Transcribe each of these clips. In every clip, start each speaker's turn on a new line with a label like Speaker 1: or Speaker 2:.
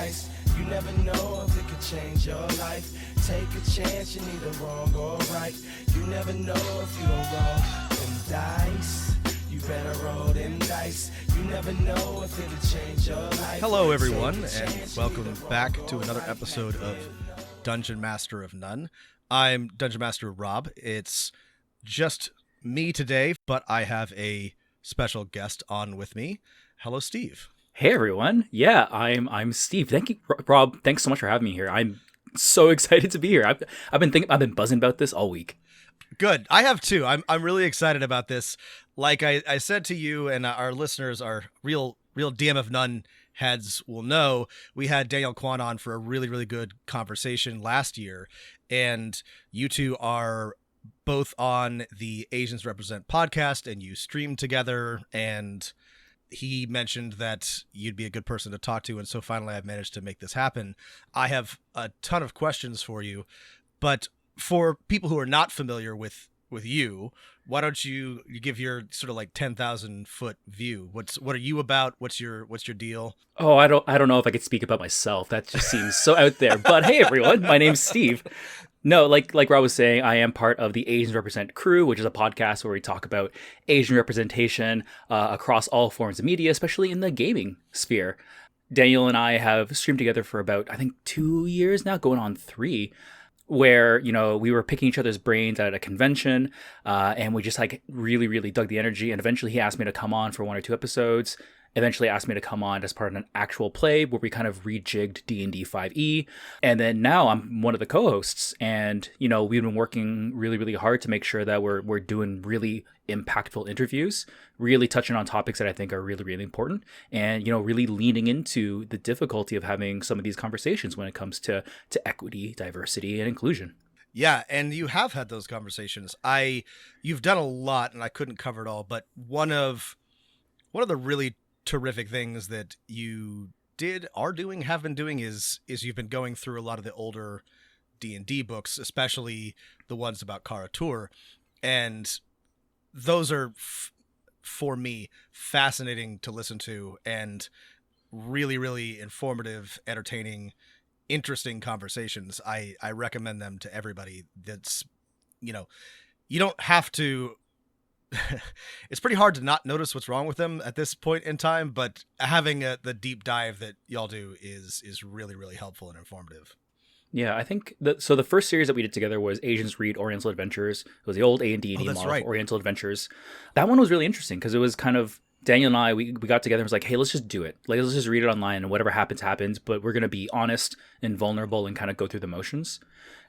Speaker 1: dice. You never know if it could change your life. Take a chance, you're neither wrong or right. You never know if you don't roll them dice. You better roll them dice. You never know if it could change your life.
Speaker 2: Hello, everyone, and welcome back to another episode of Dungeon Master of None. I'm Dungeon Master Rob. It's just me today, but I have a special guest on with me. Hello, Steve.
Speaker 3: Hey everyone. Yeah, I'm Steve. Thank you, Rob. Thanks so much for having me here. I'm so excited to be here. I've been buzzing about this all week.
Speaker 2: Good. I have too. I'm really excited about this. Like I said to you and our listeners, our real DM of None heads will know, we had Daniel Kwan on for a really good conversation last year, and you two are both on the Asians Represent podcast, and you streamed together, and he mentioned that you'd be a good person to talk to, and so finally I've managed to make this happen. I have a ton of questions for you, but for people who are not familiar with you, why don't you give your sort of like 10,000 foot view? What are you about? What's your deal?
Speaker 3: Oh, I don't know if I could speak about myself. That just seems so out there. But hey everyone, my name's Steve. No, like Rob was saying, I am part of the Asians Represent crew, which is a podcast where we talk about Asian representation across all forms of media, especially in the gaming sphere. Daniel and I have streamed together for about, I think, 2 years now, going on 3, where, you know, we were picking each other's brains at a convention, and we just like really dug the energy. And eventually he asked me to come on for 1 or 2 episodes. Eventually asked me to come on as part of an actual play where we kind of rejigged D&D 5e. And then now I'm one of the co-hosts, and, you know, we've been working really hard to make sure that we're doing really impactful interviews, really touching on topics that I think are really important, and, you know, really leaning into the difficulty of having some of these conversations when it comes to equity, diversity, and inclusion.
Speaker 2: Yeah, and you have had those conversations. You've done a lot, and I couldn't cover it all, but one of the really terrific things that you have been doing is you've been going through a lot of the older D&D books, especially the ones about Kara-Tur, and those are for me fascinating to listen to, and really informative, entertaining, interesting conversations. I recommend them to everybody. That's, you know, you don't have to. It's pretty hard to not notice what's wrong with them at this point in time, but having the deep dive that y'all do is really helpful and informative.
Speaker 3: Yeah, I think so the first series that we did together was Asians Read Oriental Adventures. It was the old A&D model, right. Oriental Adventures. That one was really interesting because it was kind of, Daniel and I, we got together and was like, hey, let's just do it. Like, let's just read it online, and whatever happens, but we're going to be honest and vulnerable and kind of go through the motions.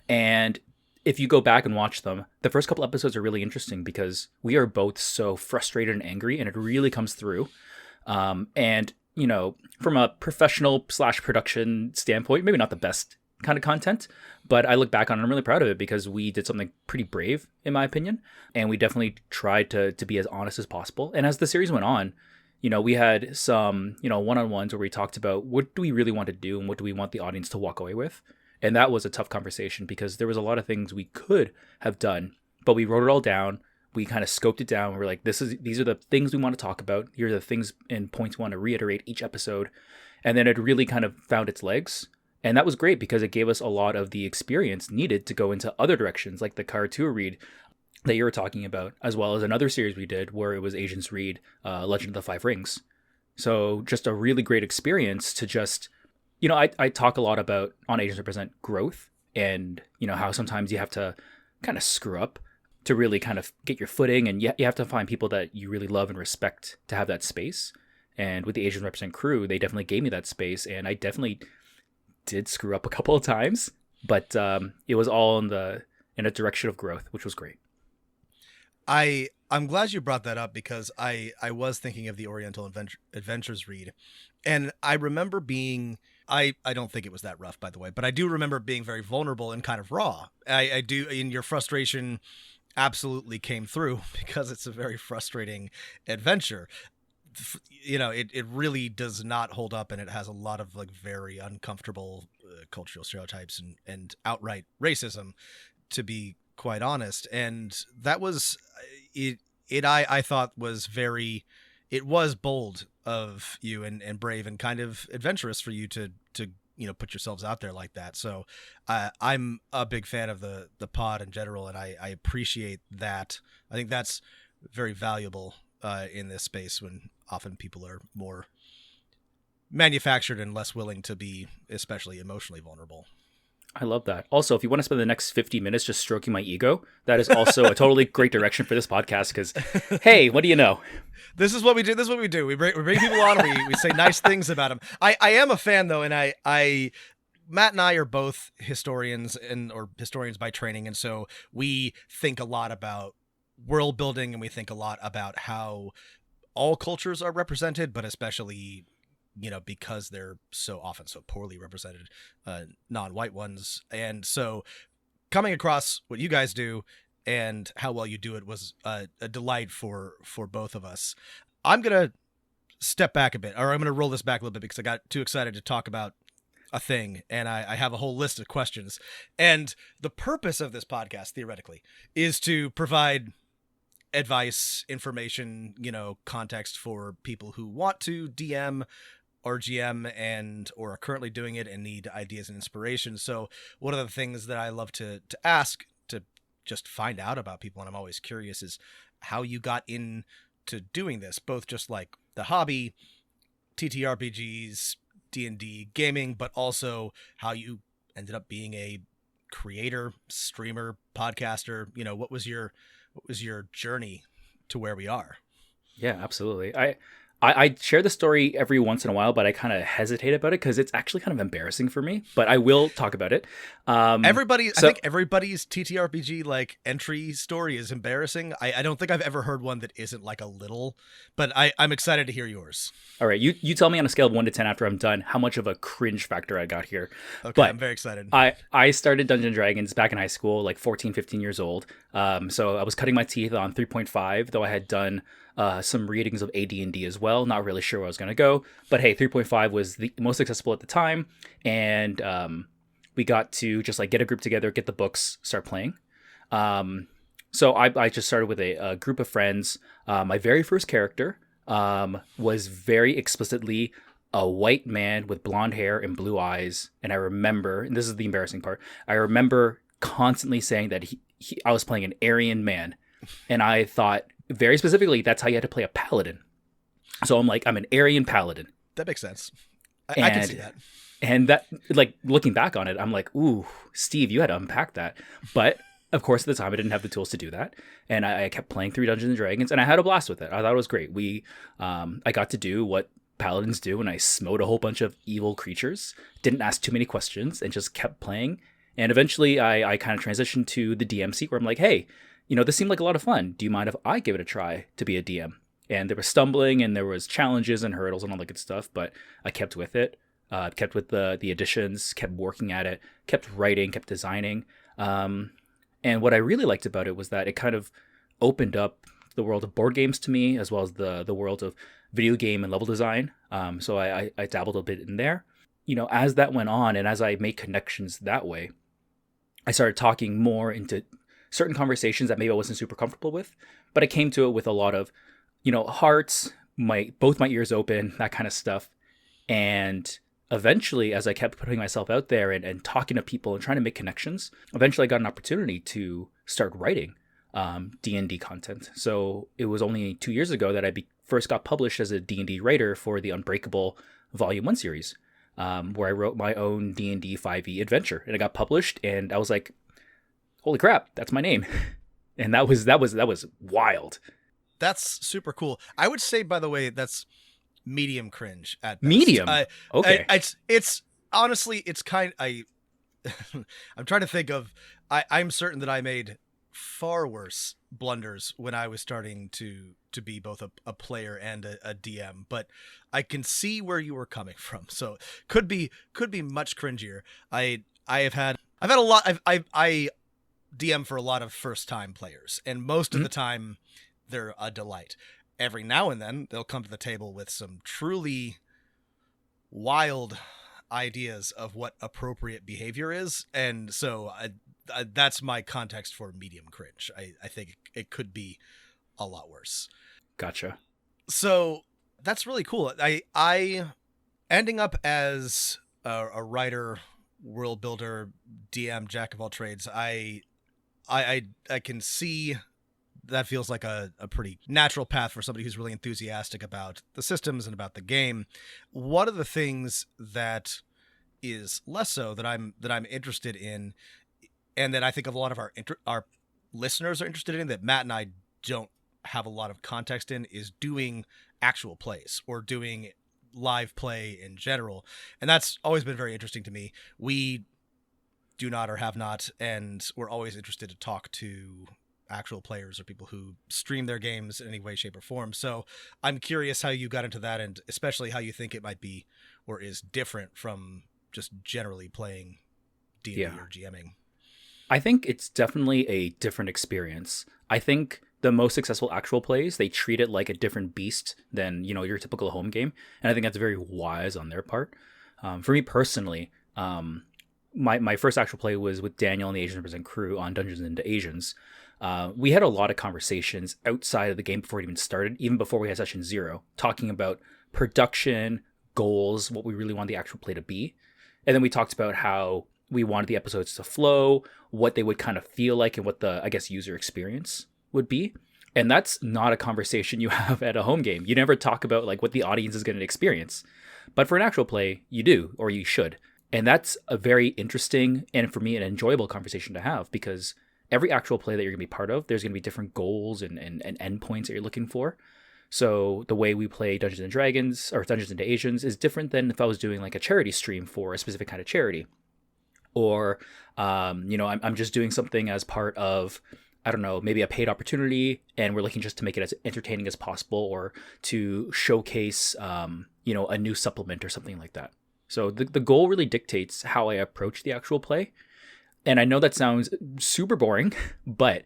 Speaker 3: And if you go back and watch them, the first couple episodes are really interesting because we are both so frustrated and angry, and it really comes through. And, you know, from a professional / production standpoint, maybe not the best kind of content, but I look back on it, I'm really proud of it because we did something pretty brave, in my opinion. And we definitely tried to be as honest as possible. And as the series went on, you know, we had some, you know, one-on-ones where we talked about what do we really want to do and what do we want the audience to walk away with. And that was a tough conversation because there was a lot of things we could have done, but we wrote it all down. We kind of scoped it down. We're like, these are the things we want to talk about. Here are the things and points we want to reiterate each episode. And then it really kind of found its legs. And that was great because it gave us a lot of the experience needed to go into other directions, like the Kara-Tur read that you were talking about, as well as another series we did where it was Asians Read Legend of the Five Rings. So just a really great experience to just, you know, I talk a lot about on Asians Represent growth, and, you know, how sometimes you have to kind of screw up to really kind of get your footing, and you have to find people that you really love and respect to have that space. And with the Asians Represent crew, they definitely gave me that space, and I definitely did screw up a couple of times, but it was all in a direction of growth, which was great.
Speaker 2: I'm glad you brought that up because I was thinking of the Oriental Adventures read, and I remember being, I don't think it was that rough, by the way, but I do remember being very vulnerable and kind of raw. I do, in your frustration absolutely came through because it's a very frustrating adventure. You know, it really does not hold up, and it has a lot of like very uncomfortable cultural stereotypes and outright racism, to be quite honest. And that was I thought was very, it was bold of you and brave and kind of adventurous for you to put yourselves out there like that. So I'm a big fan of the pod in general, and I appreciate that. I think that's very valuable in this space when often people are more manufactured and less willing to be especially emotionally vulnerable.
Speaker 3: I love that. Also, if you want to spend the next 50 minutes just stroking my ego, that is also a totally great direction for this podcast because, hey, what do you know?
Speaker 2: This is what we do. This is what we do. We bring people on and we say nice things about them. I am a fan, though, and Matt and I are both historians or historians by training, and so we think a lot about world building, and we think a lot about how all cultures are represented, but especially because they're so often so poorly represented, non-white ones. And so coming across what you guys do and how well you do it was a delight for both of us. I'm going to step back a bit, or I'm going to roll this back a little bit because I got too excited to talk about a thing, and I have a whole list of questions. And the purpose of this podcast, theoretically, is to provide advice, information, context for people who want to DM or GM or are currently doing it and need ideas and inspiration. So one of the things that I love to ask, to just find out about people, and I'm always curious, is how you got into doing this, both just like the hobby, TTRPGs, D&D gaming, but also how you ended up being a creator, streamer, podcaster. What was your journey to where we are?
Speaker 3: Yeah, absolutely. I share the story every once in a while, but I kind of hesitate about it because it's actually kind of embarrassing for me, but I will talk about it. I
Speaker 2: think everybody's TTRPG like entry story is embarrassing. I don't think I've ever heard one that isn't like a little, but I'm excited to hear yours.
Speaker 3: All right. You tell me on a scale of 1 to 10 after I'm done, how much of a cringe factor I got here.
Speaker 2: Okay.
Speaker 3: But
Speaker 2: I'm very excited.
Speaker 3: I started Dungeons & Dragons back in high school, like 14, 15 years old. So I was cutting my teeth on 3.5, though I had done some readings of AD&D as well. Not really sure where I was going to go, but hey, 3.5 was the most accessible at the time, and we got to just like get a group together, get the books, start playing. So I just started with a group of friends. My very first character was very explicitly a white man with blonde hair and blue eyes, and I remember, and this is the embarrassing part, I remember constantly saying that I was playing an Aryan man, and I thought very specifically that's how you had to play a paladin. So I'm like, I'm an Aryan paladin.
Speaker 2: That makes sense. I can see that.
Speaker 3: And that, like, looking back on it, I'm like, ooh, Steve, you had to unpack that. But of course, at the time, I didn't have the tools to do that. And I kept playing through Dungeons & Dragons, and I had a blast with it. I thought it was great. I got to do what paladins do, and I smote a whole bunch of evil creatures, didn't ask too many questions, and just kept playing. And eventually, I kind of transitioned to the DM seat where I'm like, hey, this seemed like a lot of fun. Do you mind if I give it a try to be a DM? And there was stumbling, and there was challenges and hurdles and all that good stuff, but I kept with it. Kept with the additions, kept working at it, kept writing, kept designing. And what I really liked about it was that it kind of opened up the world of board games to me, as well as the world of video game and level design. So I dabbled a bit in there. As that went on, and as I made connections that way, I started talking more into certain conversations that maybe I wasn't super comfortable with, but I came to it with a lot of, hearts, both my ears open, that kind of stuff. And eventually, as I kept putting myself out there and talking to people and trying to make connections, eventually I got an opportunity to start writing D&D content. So it was only 2 years ago that I first got published as a D&D writer for the Unbreakable Volume 1 series, where I wrote my own D&D 5e adventure. And it got published, and I was like, holy crap, that's my name. And that was wild.
Speaker 2: That's super cool. I would say, by the way, that's medium cringe at best.
Speaker 3: Medium? Okay.
Speaker 2: It's honestly, it's I'm trying to think of, I'm certain that I made far worse blunders when I was starting to be both a player and a DM, but I can see where you were coming from. So could be much cringier. I've had a lot, I DM for a lot of first time players, and most of the time they're a delight. Every now and then they'll come to the table with some truly wild ideas of what appropriate behavior is. And so that's my context for medium cringe. I think it could be a lot worse.
Speaker 3: Gotcha.
Speaker 2: So that's really cool. I ending up as a writer, world builder, DM, jack of all trades, I can see that feels like a pretty natural path for somebody who's really enthusiastic about the systems and about the game. One of the things that is less so that I'm interested in, and that I think a lot of our listeners are interested in, that Matt and I don't have a lot of context in, is doing actual plays or doing live play in general. And that's always been very interesting to me. We do not or have not, and we're always interested to talk to actual players or people who stream their games in any way, shape, or form. So I'm curious how you got into that, and especially how you think it might be or is different from just generally playing D&D or GMing.
Speaker 3: I think it's definitely a different experience. I think the most successful actual plays, they treat it like a different beast than, your typical home game. And I think that's very wise on their part. For me personally, my first actual play was with Daniel and the Asian Represent crew on Dungeons and Asians. We had a lot of conversations outside of the game before it even started, even before we had session 0, talking about production, goals, what we really want the actual play to be. And then we talked about how we wanted the episodes to flow, what they would kind of feel like, and what the, user experience would be. And that's not a conversation you have at a home game. You never talk about like what the audience is going to experience. But for an actual play, you do, or you should. And that's a very interesting, and for me, an enjoyable conversation to have, because every actual play that you're going to be part of, there's going to be different goals and endpoints that you're looking for. So the way we play Dungeons and Dragons or Dungeons and Asians is different than if I was doing like a charity stream for a specific kind of charity. Or, I'm just doing something as part of, I don't know, maybe a paid opportunity, and we're looking just to make it as entertaining as possible, or to showcase, a new supplement or something like that. So the goal really dictates how I approach the actual play. And I know that sounds super boring, but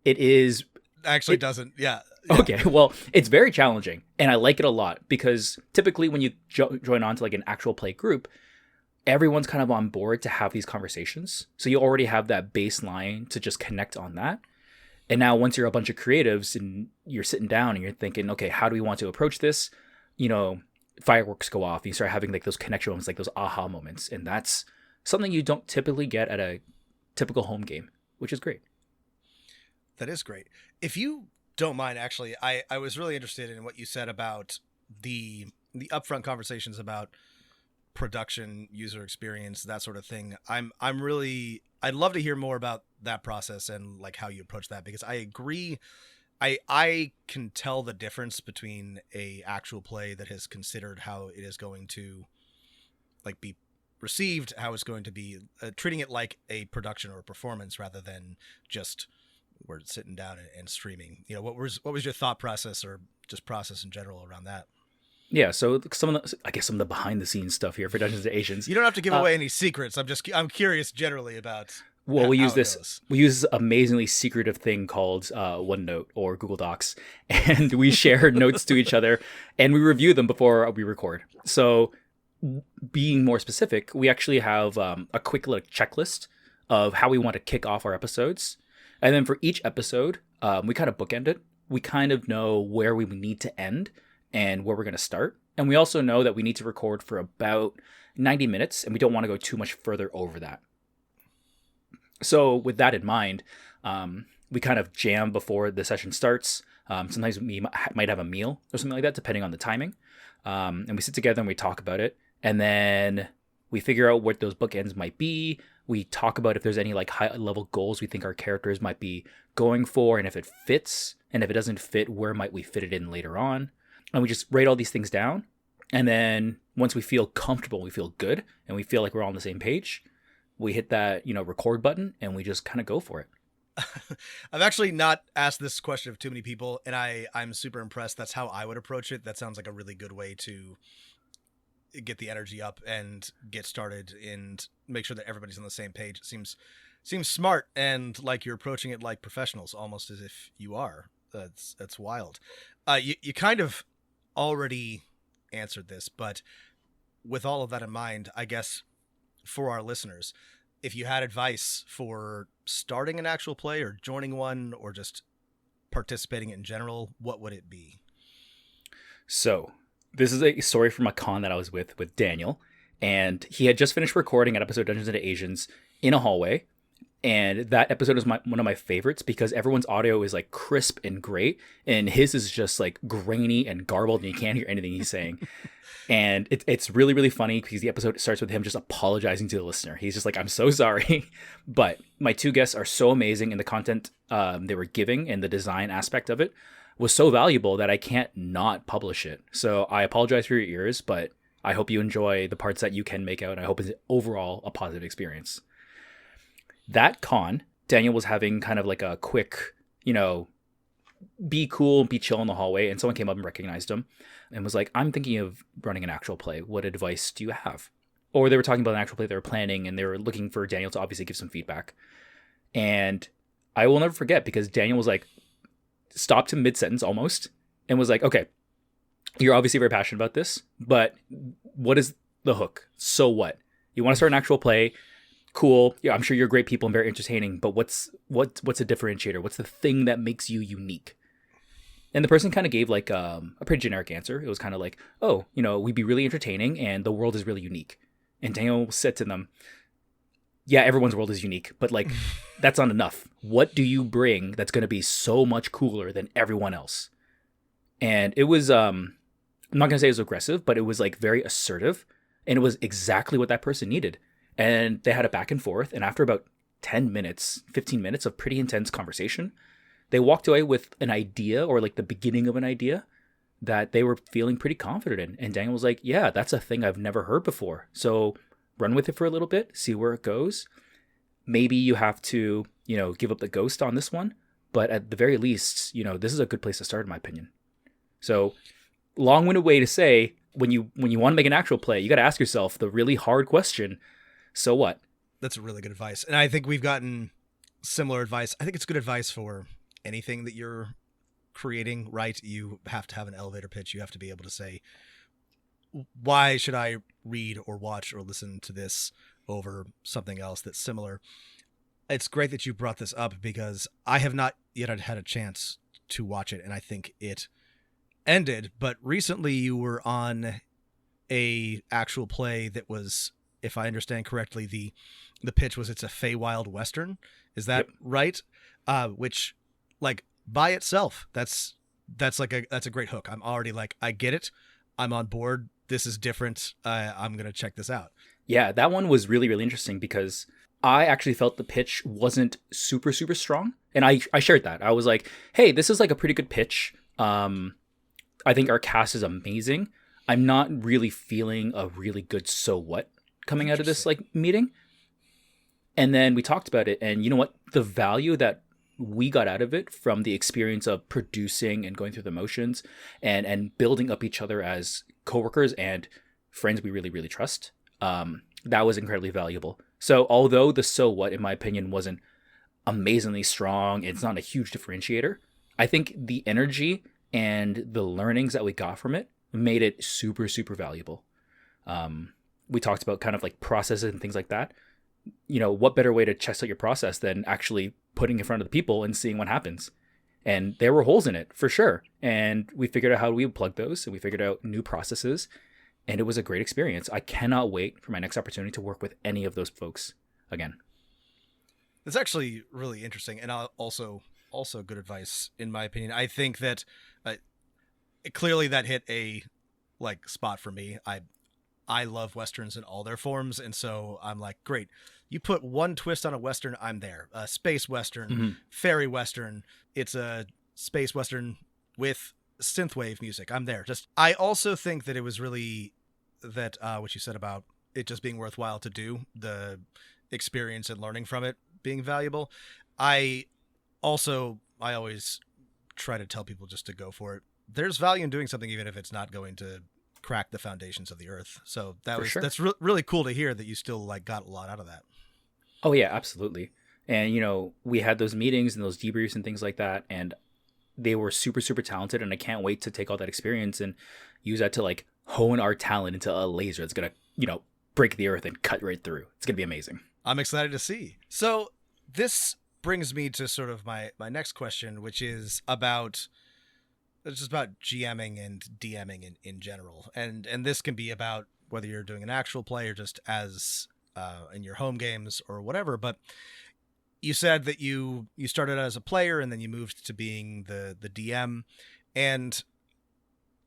Speaker 3: it is...
Speaker 2: Actually doesn't, yeah.
Speaker 3: Okay, well, it's very challenging, and I like it a lot, because typically when you join on to like an actual play group, everyone's kind of on board to have these conversations. So you already have that baseline to just connect on that. And now once you're a bunch of creatives and you're sitting down and you're thinking, okay, how do we want to approach this? Fireworks go off. And you start having like those connection moments, like those aha moments. And that's something you don't typically get at a typical home game, which is great.
Speaker 2: That is great. If you don't mind, actually, I was really interested in what you said about the upfront conversations about production, user experience, that sort of thing. I'd love to hear more about that process and like how you approach that, because I agree. I can tell the difference between a actual play that has considered how it is going to like be received, how it's going to be treating it like a production or a performance rather than just we're sitting down and streaming. What was your thought process or just process in general around that?
Speaker 3: Yeah, so some of the behind the scenes stuff here for Dungeons and Asians.
Speaker 2: You don't have to give away any secrets. I'm curious generally about.
Speaker 3: Well, we use this amazingly secretive thing called OneNote or Google Docs, and we share notes to each other, and we review them before we record. So, being more specific, we actually have a quick little checklist of how we want to kick off our episodes, and then for each episode, we kind of bookend it. We kind of know where we need to end and where we're going to start. And we also know that we need to record for about 90 minutes, and we don't want to go too much further over that. So with that in mind, we kind of jam before the session starts. Sometimes we might have a meal or something like that, depending on the timing. And we sit together and we talk about it. And then we figure out what those bookends might be. We talk about if there's any like high level goals we think our characters might be going for, and if it fits. And if it doesn't fit, where might we fit it in later on? And we just write all these things down. And then once we feel comfortable, we feel good, and we feel like we're all on the same page, we hit that, record button, and we just kind of go for it.
Speaker 2: I've actually not asked this question of too many people, and I'm super impressed. That's how I would approach it. That sounds like a really good way to get the energy up and get started and make sure that everybody's on the same page. It seems smart, and like you're approaching it like professionals, almost as if you are. That's wild. You kind of already answered this, but with all of that in mind, I guess for our listeners, if you had advice for starting an actual play or joining one or just participating in general, what would it be?
Speaker 3: So this is a story from a con that I was with Daniel, And he had just finished recording an episode of Dungeons and Asians in a hallway. And that episode is one of my favorites because everyone's audio is like crisp and great. And his is just like grainy and garbled and you can't hear anything he's saying. And it's really, really funny because the episode starts with him just apologizing to the listener. He's just like, I'm so sorry. But my two guests are so amazing, and the content they were giving and the design aspect of it was so valuable that I can't not publish it. So I apologize for your ears, but I hope you enjoy the parts that you can make out. And I hope it's overall a positive experience. That con, Daniel was having kind of like a quick, be cool and be chill in the hallway. And someone came up and recognized him and was like, I'm thinking of running an actual play. What advice do you have? Or they were talking about an actual play they were planning and they were looking for Daniel to obviously give some feedback. And I will never forget because Daniel was like, stopped him mid-sentence almost and was like, okay, you're obviously very passionate about this, but what is the hook? So what? You want to start an actual play? Cool. Yeah, I'm sure you're great people and very entertaining, but what's a differentiator? What's the thing that makes you unique? And the person kind of gave like a pretty generic answer. It was kind of like, oh, we'd be really entertaining and the world is really unique. And Daniel said to them, yeah, everyone's world is unique, but like that's not enough. What do you bring that's going to be so much cooler than everyone else? And it was, I'm not going to say it was aggressive, but it was like very assertive. And it was exactly what that person needed. And they had a back and forth. And after about 10 minutes, 15 minutes of pretty intense conversation, they walked away with an idea or like the beginning of an idea that they were feeling pretty confident in. And Daniel was like, yeah, that's a thing I've never heard before. So run with it for a little bit, see where it goes. Maybe you have to, give up the ghost on this one. But at the very least, this is a good place to start, in my opinion. So long-winded way to say, when you want to make an actual play, you got to ask yourself the really hard question, so what?
Speaker 2: That's really good advice. And I think we've gotten similar advice. I think it's good advice for anything that you're creating, right? You have to have an elevator pitch. You have to be able to say, why should I read or watch or listen to this over something else that's similar? It's great that you brought this up because I have not yet had a chance to watch it, and I think it ended. But recently you were on a actual play that was, if I understand correctly, the pitch was it's a Feywild Western. Is that right? Which, like, by itself, that's a great hook. I'm already like, I get it. I'm on board. This is different. I'm going to check this out.
Speaker 3: Yeah, that one was really, really interesting because I actually felt the pitch wasn't super, super strong. And I shared that. I was like, hey, this is like a pretty good pitch. I think our cast is amazing. I'm not really feeling a really good so what coming out of this like meeting. And then we talked about it. And you know what? The value that we got out of it from the experience of producing and going through the motions and building up each other as coworkers and friends we really, really trust. That was incredibly valuable. So although the so what, in my opinion, wasn't amazingly strong, it's not a huge differentiator, I think the energy and the learnings that we got from it made it super, super valuable. We talked about kind of like processes and things like that. What better way to test out your process than actually putting in front of the people and seeing what happens? And there were holes in it for sure. And we figured out how we would plug those, and we figured out new processes. And it was a great experience. I cannot wait for my next opportunity to work with any of those folks again.
Speaker 2: That's actually really interesting, and also good advice in my opinion. I think that clearly that hit a spot for me. I love Westerns in all their forms, and so I'm like, great. You put one twist on a Western, I'm there. A space Western, fairy Western. It's a space Western with synthwave music. I'm there. I also think that it was really that what you said about it just being worthwhile to do, the experience and learning from it being valuable. I always try to tell people just to go for it. There's value in doing something even if it's not going to crack the foundations of the earth. So that's really cool to hear that you still got a lot out of that.
Speaker 3: Oh yeah, absolutely. And we had those meetings and those debriefs and things like that, and they were super, super talented, and I can't wait to take all that experience and use that to hone our talent into a laser that's gonna break the earth and cut right through. It's gonna be amazing.
Speaker 2: I'm excited to see. So this brings me to sort of my next question, which is about GMing and DMing in general. And this can be about whether you're doing an actual play or just as in your home games or whatever. But you said that you started as a player and then you moved to being the DM. And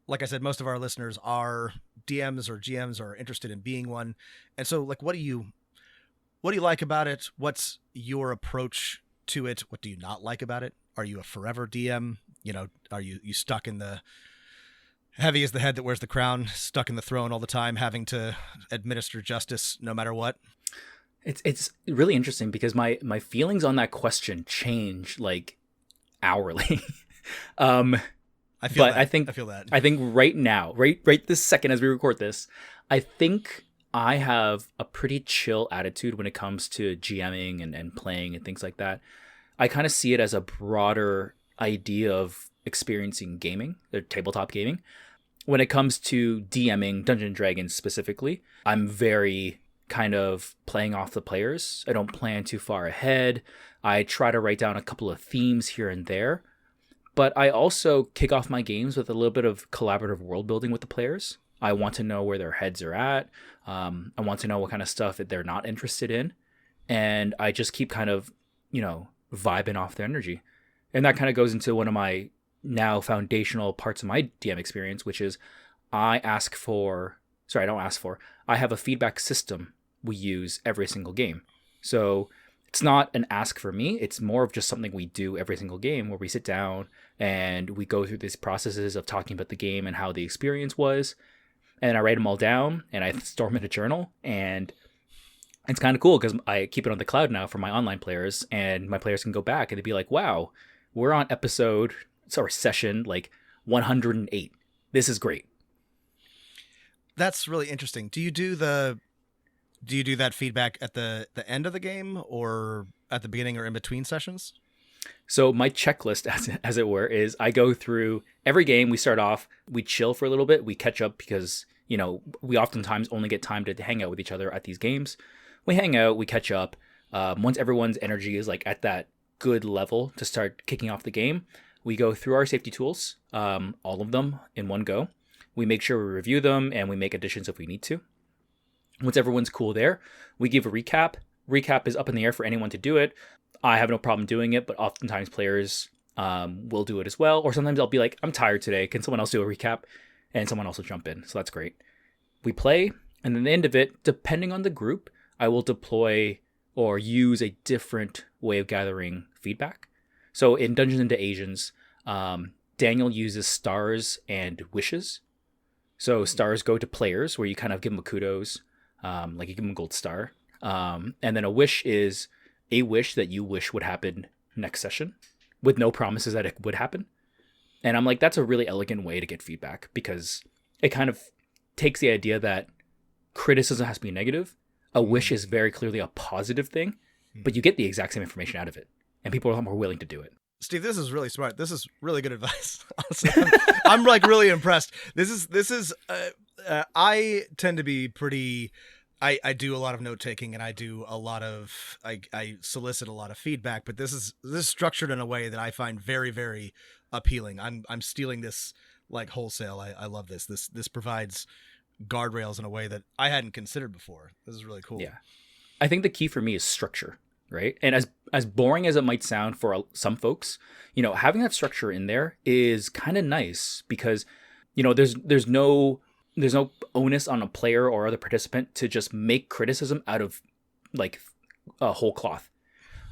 Speaker 2: like I said, most of our listeners are DMs or GMs or interested in being one. And so like, what do you like about it? What's your approach to it? What do you not like about it? Are you a forever DM? You know, are you stuck in the heavy as the head that wears the crown, stuck in the throne all the time, having to administer justice no matter what?
Speaker 3: It's really interesting because my feelings on that question change like hourly.
Speaker 2: I feel that.
Speaker 3: I think right now, right this second as we record this, I think I have a pretty chill attitude when it comes to GMing and playing and things like that. I kind of see it as a broader idea of experiencing gaming, or tabletop gaming. When it comes to DMing Dungeons & Dragons specifically, I'm very kind of playing off the players. I don't plan too far ahead. I try to write down a couple of themes here and there. But I also kick off my games with a little bit of collaborative world building with the players. I want to know where their heads are at. I want to know what kind of stuff that they're not interested in. And I just keep kind of, vibing off their energy. And that kind of goes into one of my now foundational parts of my DM experience, which is I have a feedback system we use every single game. So it's not an ask for me. It's more of just something we do every single game where we sit down and we go through these processes of talking about the game and how the experience was. And I write them all down and I store them in a journal. And it's kind of cool because I keep it on the cloud now for my online players, and my players can go back and they'd be like, wow, we're on session like 108. This is great.
Speaker 2: That's really interesting. Do you do that feedback at the end of the game or at the beginning or in between sessions?
Speaker 3: So my checklist, as it were, is I go through every game. We start off, we chill for a little bit, we catch up because, we oftentimes only get time to hang out with each other at these games. We hang out, we catch up. Once everyone's energy is like at that good level to start kicking off the game, we go through our safety tools, all of them in one go. We make sure we review them and we make additions if we need to. Once everyone's cool there, we give a recap. Recap is up in the air for anyone to do it. I have no problem doing it, but oftentimes players will do it as well. Or sometimes I'll be like, I'm tired today. Can someone else do a recap? And someone else will jump in. So that's great. We play, and then the end of it, depending on the group, I will deploy or use a different way of gathering feedback. So in Dungeons and Asians, Daniel uses stars and wishes. So stars go to players where you kind of give them a kudos, like you give them a gold star. And then a wish is a wish that you wish would happen next session with no promises that it would happen. And I'm like, that's a really elegant way to get feedback because it kind of takes the idea that criticism has to be negative. A wish is very clearly a positive thing, but you get the exact same information out of it. And people are a lot more willing to do it.
Speaker 2: Steve, this is really smart. This is really good advice. Honestly, I'm like really impressed. This is. I tend to be pretty. I do a lot of note taking and I do a lot of. I solicit a lot of feedback, but this is structured in a way that I find very, very appealing. I'm stealing this like wholesale. I love this. This provides guardrails in a way that I hadn't considered before. This is really cool.
Speaker 3: Yeah, I think the key for me is structure. Right. And as boring as it might sound for some folks, having that structure in there is kind of nice because, there's no onus on a player or other participant to just make criticism out of like a whole cloth.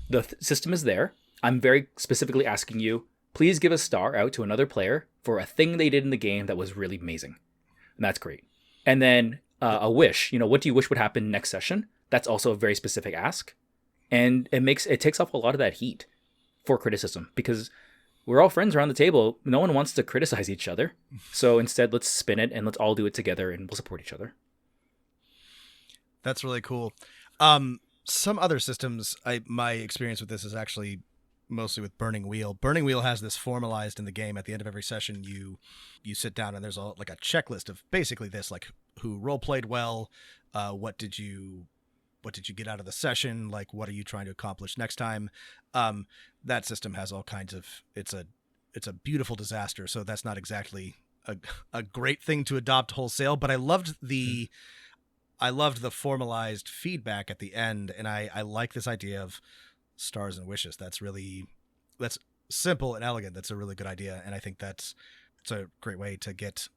Speaker 3: The system is there. I'm very specifically asking you, please give a star out to another player for a thing they did in the game that was really amazing. And that's great. And then a wish, what do you wish would happen next session? That's also a very specific ask. And it takes off a lot of that heat for criticism because we're all friends around the table. No one wants to criticize each other. So instead, let's spin it and let's all do it together and we'll support each other.
Speaker 2: That's really cool. Some other systems, my experience with this is actually mostly with Burning Wheel. Burning Wheel has this formalized in the game. At the end of every session, you sit down and there's a checklist of basically this, like who role played well, what did you get out of the session? Like, what are you trying to accomplish next time? That system has all kinds of, it's a beautiful disaster. So that's not exactly a great thing to adopt wholesale, but I loved the formalized feedback at the end, and I like this idea of stars and wishes. That's simple and elegant. That's a really good idea, and I think it's a great way to get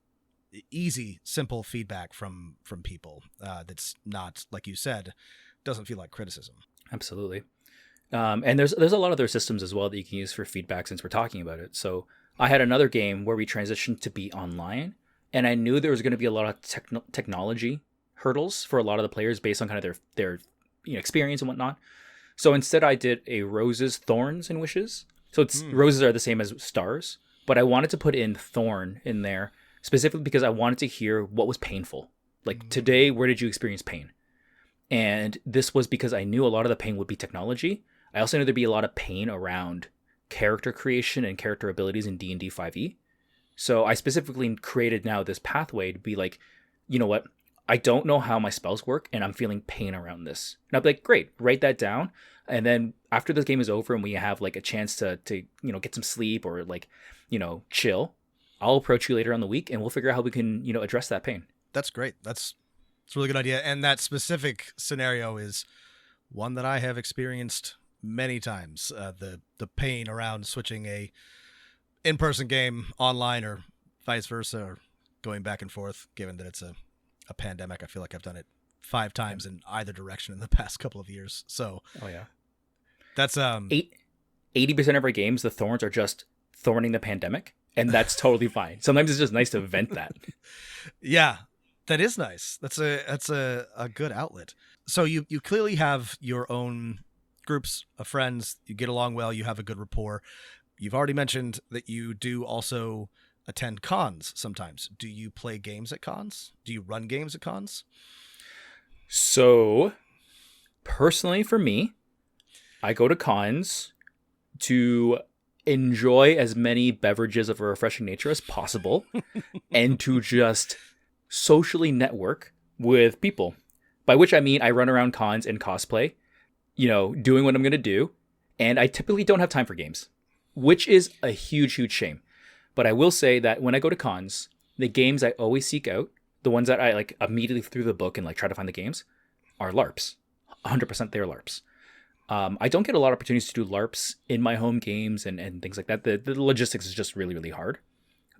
Speaker 2: easy, simple feedback from people. That's not, like you said, doesn't feel like criticism.
Speaker 3: Absolutely. And there's a lot of other systems as well that you can use for feedback since we're talking about it. So I had another game where we transitioned to be online, and I knew there was going to be a lot of technology hurdles for a lot of the players based on kind of their experience and whatnot. So instead I did a roses, thorns, and wishes. So roses are the same as stars, but I wanted to put in thorn in there specifically because I wanted to hear what was painful. Like today, where did you experience pain? And this was because I knew a lot of the pain would be technology. I also knew there'd be a lot of pain around character creation and character abilities in D&D 5e. So I specifically created now this pathway to be like, you know what? I don't know how my spells work, and I'm feeling pain around this. And I'll be like, great, write that down. And then after this game is over and we have like a chance to get some sleep or like, chill, I'll approach you later on the week and we'll figure out how we can, address that pain.
Speaker 2: That's great. It's a really good idea. And that specific scenario is one that I have experienced many times. The pain around switching a in-person game online or vice versa, or going back and forth, given that it's a pandemic. I feel like I've done it 5 times in either direction in the past couple of years. So, that's
Speaker 3: 80% of our games, the thorns are just thorning the pandemic, and that's totally fine. Sometimes it's just nice to vent that.
Speaker 2: Yeah, that is nice. That's a good outlet. So you clearly have your own groups of friends. You get along well. You have a good rapport. You've already mentioned that you do also attend cons sometimes. Do you play games at cons? Do you run games at cons?
Speaker 3: So, personally for me, I go to cons to enjoy as many beverages of a refreshing nature as possible and to just socially network with people. By which I mean I run around cons in cosplay, doing what I'm going to do, and I typically don't have time for games, which is a huge, huge shame. But I will say that when I go to cons, the games I always seek out, the ones that I like immediately through the book and like try to find the games, are LARPs. 100% they're LARPs. I don't get a lot of opportunities to do LARPs in my home games and things like that. The logistics is just really, really hard.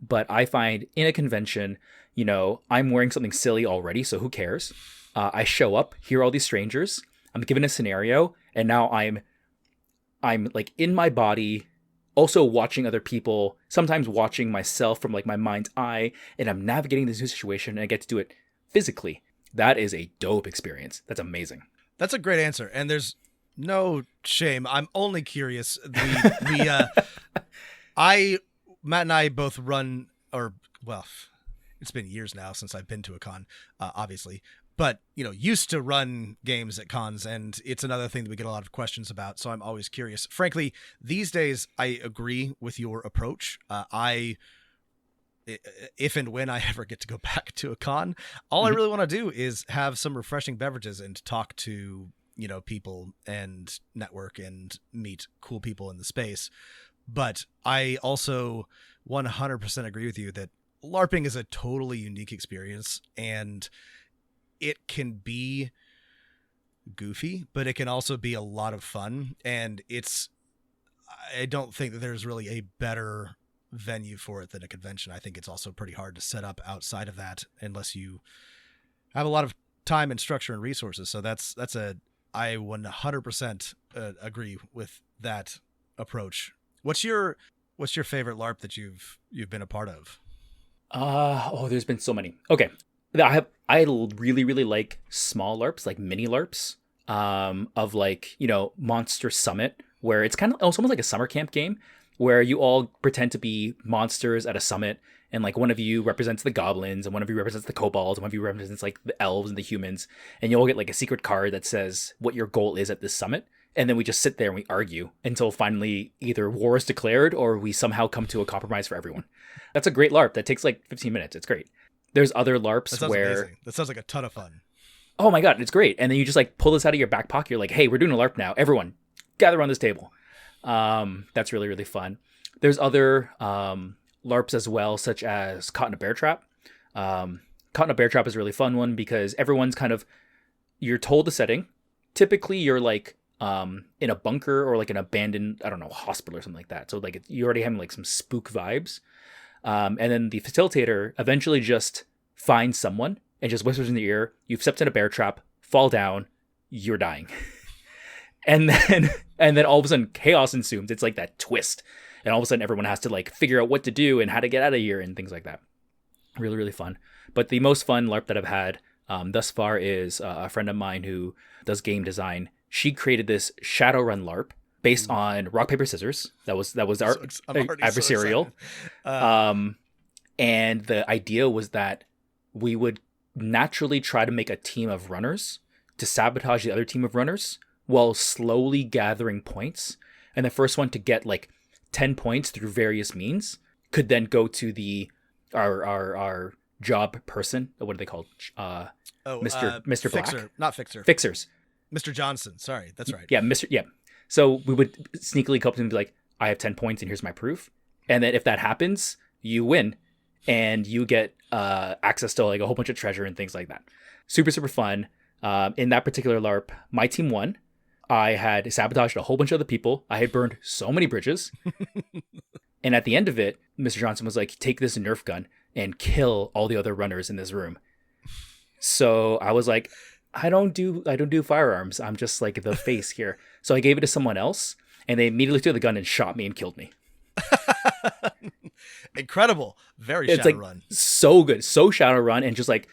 Speaker 3: But I find in a convention, I'm wearing something silly already, so who cares? I show up, hear all these strangers, I'm given a scenario, and now I'm like in my body, also watching other people, sometimes watching myself from like my mind's eye, and I'm navigating this new situation, and I get to do it physically. That is a dope experience. That's amazing.
Speaker 2: That's a great answer, and there's no shame. I'm only curious. Matt and I both run, it's been years now since I've been to a con, obviously, but used to run games at cons, and it's another thing that we get a lot of questions about. So I'm always curious. Frankly, these days I agree with your approach. If and when I ever get to go back to a con, all I really want to do is have some refreshing beverages and talk to people and network and meet cool people in the space. But I also 100% agree with you that LARPing is a totally unique experience, and it can be goofy, but it can also be a lot of fun. And I don't think that there's really a better venue for it than a convention. I think it's also pretty hard to set up outside of that unless you have a lot of time and structure and resources. So I 100% agree with that approach. What's your favorite LARP that you've been a part of?
Speaker 3: There's been so many. Okay. I really, really like small LARPs, like mini LARPs, of like, Monster Summit, where it's kind of almost like a summer camp game where you all pretend to be monsters at a summit, and like one of you represents the goblins and one of you represents the kobolds and one of you represents like the elves and the humans, and you all get like a secret card that says what your goal is at this summit. And then we just sit there and we argue until finally either war is declared or we somehow come to a compromise for everyone. That's a great LARP. That takes like 15 minutes. It's great. There's other LARPs where...
Speaker 2: Amazing. That sounds like a ton of fun.
Speaker 3: Oh my God, it's great. And then you just like pull this out of your back pocket. You're like, hey, we're doing a LARP now. Everyone, gather around this table. That's really, really fun. There's other LARPs as well, such as Caught in a Bear Trap. Caught in a Bear Trap is a really fun one because everyone's kind of, you're told the setting. Typically, you're like in a bunker or like an abandoned, I don't know, hospital or something like that. So like you already have like some spook vibes. And then the facilitator eventually just finds someone and just whispers in the ear, "You've stepped in a bear trap, fall down, you're dying." and then all of a sudden chaos ensues. It's like that twist. And all of a sudden everyone has to like figure out what to do and how to get out of here and things like that. Really, really fun. But the most fun LARP that I've had thus far is a friend of mine who does game design. She created this Shadowrun LARP based on rock, paper, scissors. That was our adversarial. And the idea was that we would naturally try to make a team of runners to sabotage the other team of runners while slowly gathering points. And the first one to get like 10 points through various means could then go to our job person. What are they called? Mr.
Speaker 2: Fixer,
Speaker 3: Black?
Speaker 2: Not Fixer.
Speaker 3: Fixers.
Speaker 2: Mr. Johnson. Sorry, that's right.
Speaker 3: Yeah, Yeah. So we would sneakily come up to him and be like, "I have 10 points and here's my proof." And then if that happens, you win and you get access to like a whole bunch of treasure and things like that. Super, super fun. In that particular LARP, my team won. I had sabotaged a whole bunch of other people. I had burned so many bridges. And at the end of it, Mr. Johnson was like, "Take this Nerf gun and kill all the other runners in this room." So I was like, I don't do firearms. I'm just like the face here. So I gave it to someone else and they immediately took the gun and shot me and killed me.
Speaker 2: Incredible. Very
Speaker 3: it's
Speaker 2: Shadowrun.
Speaker 3: Like, so good. So Shadowrun. And just like,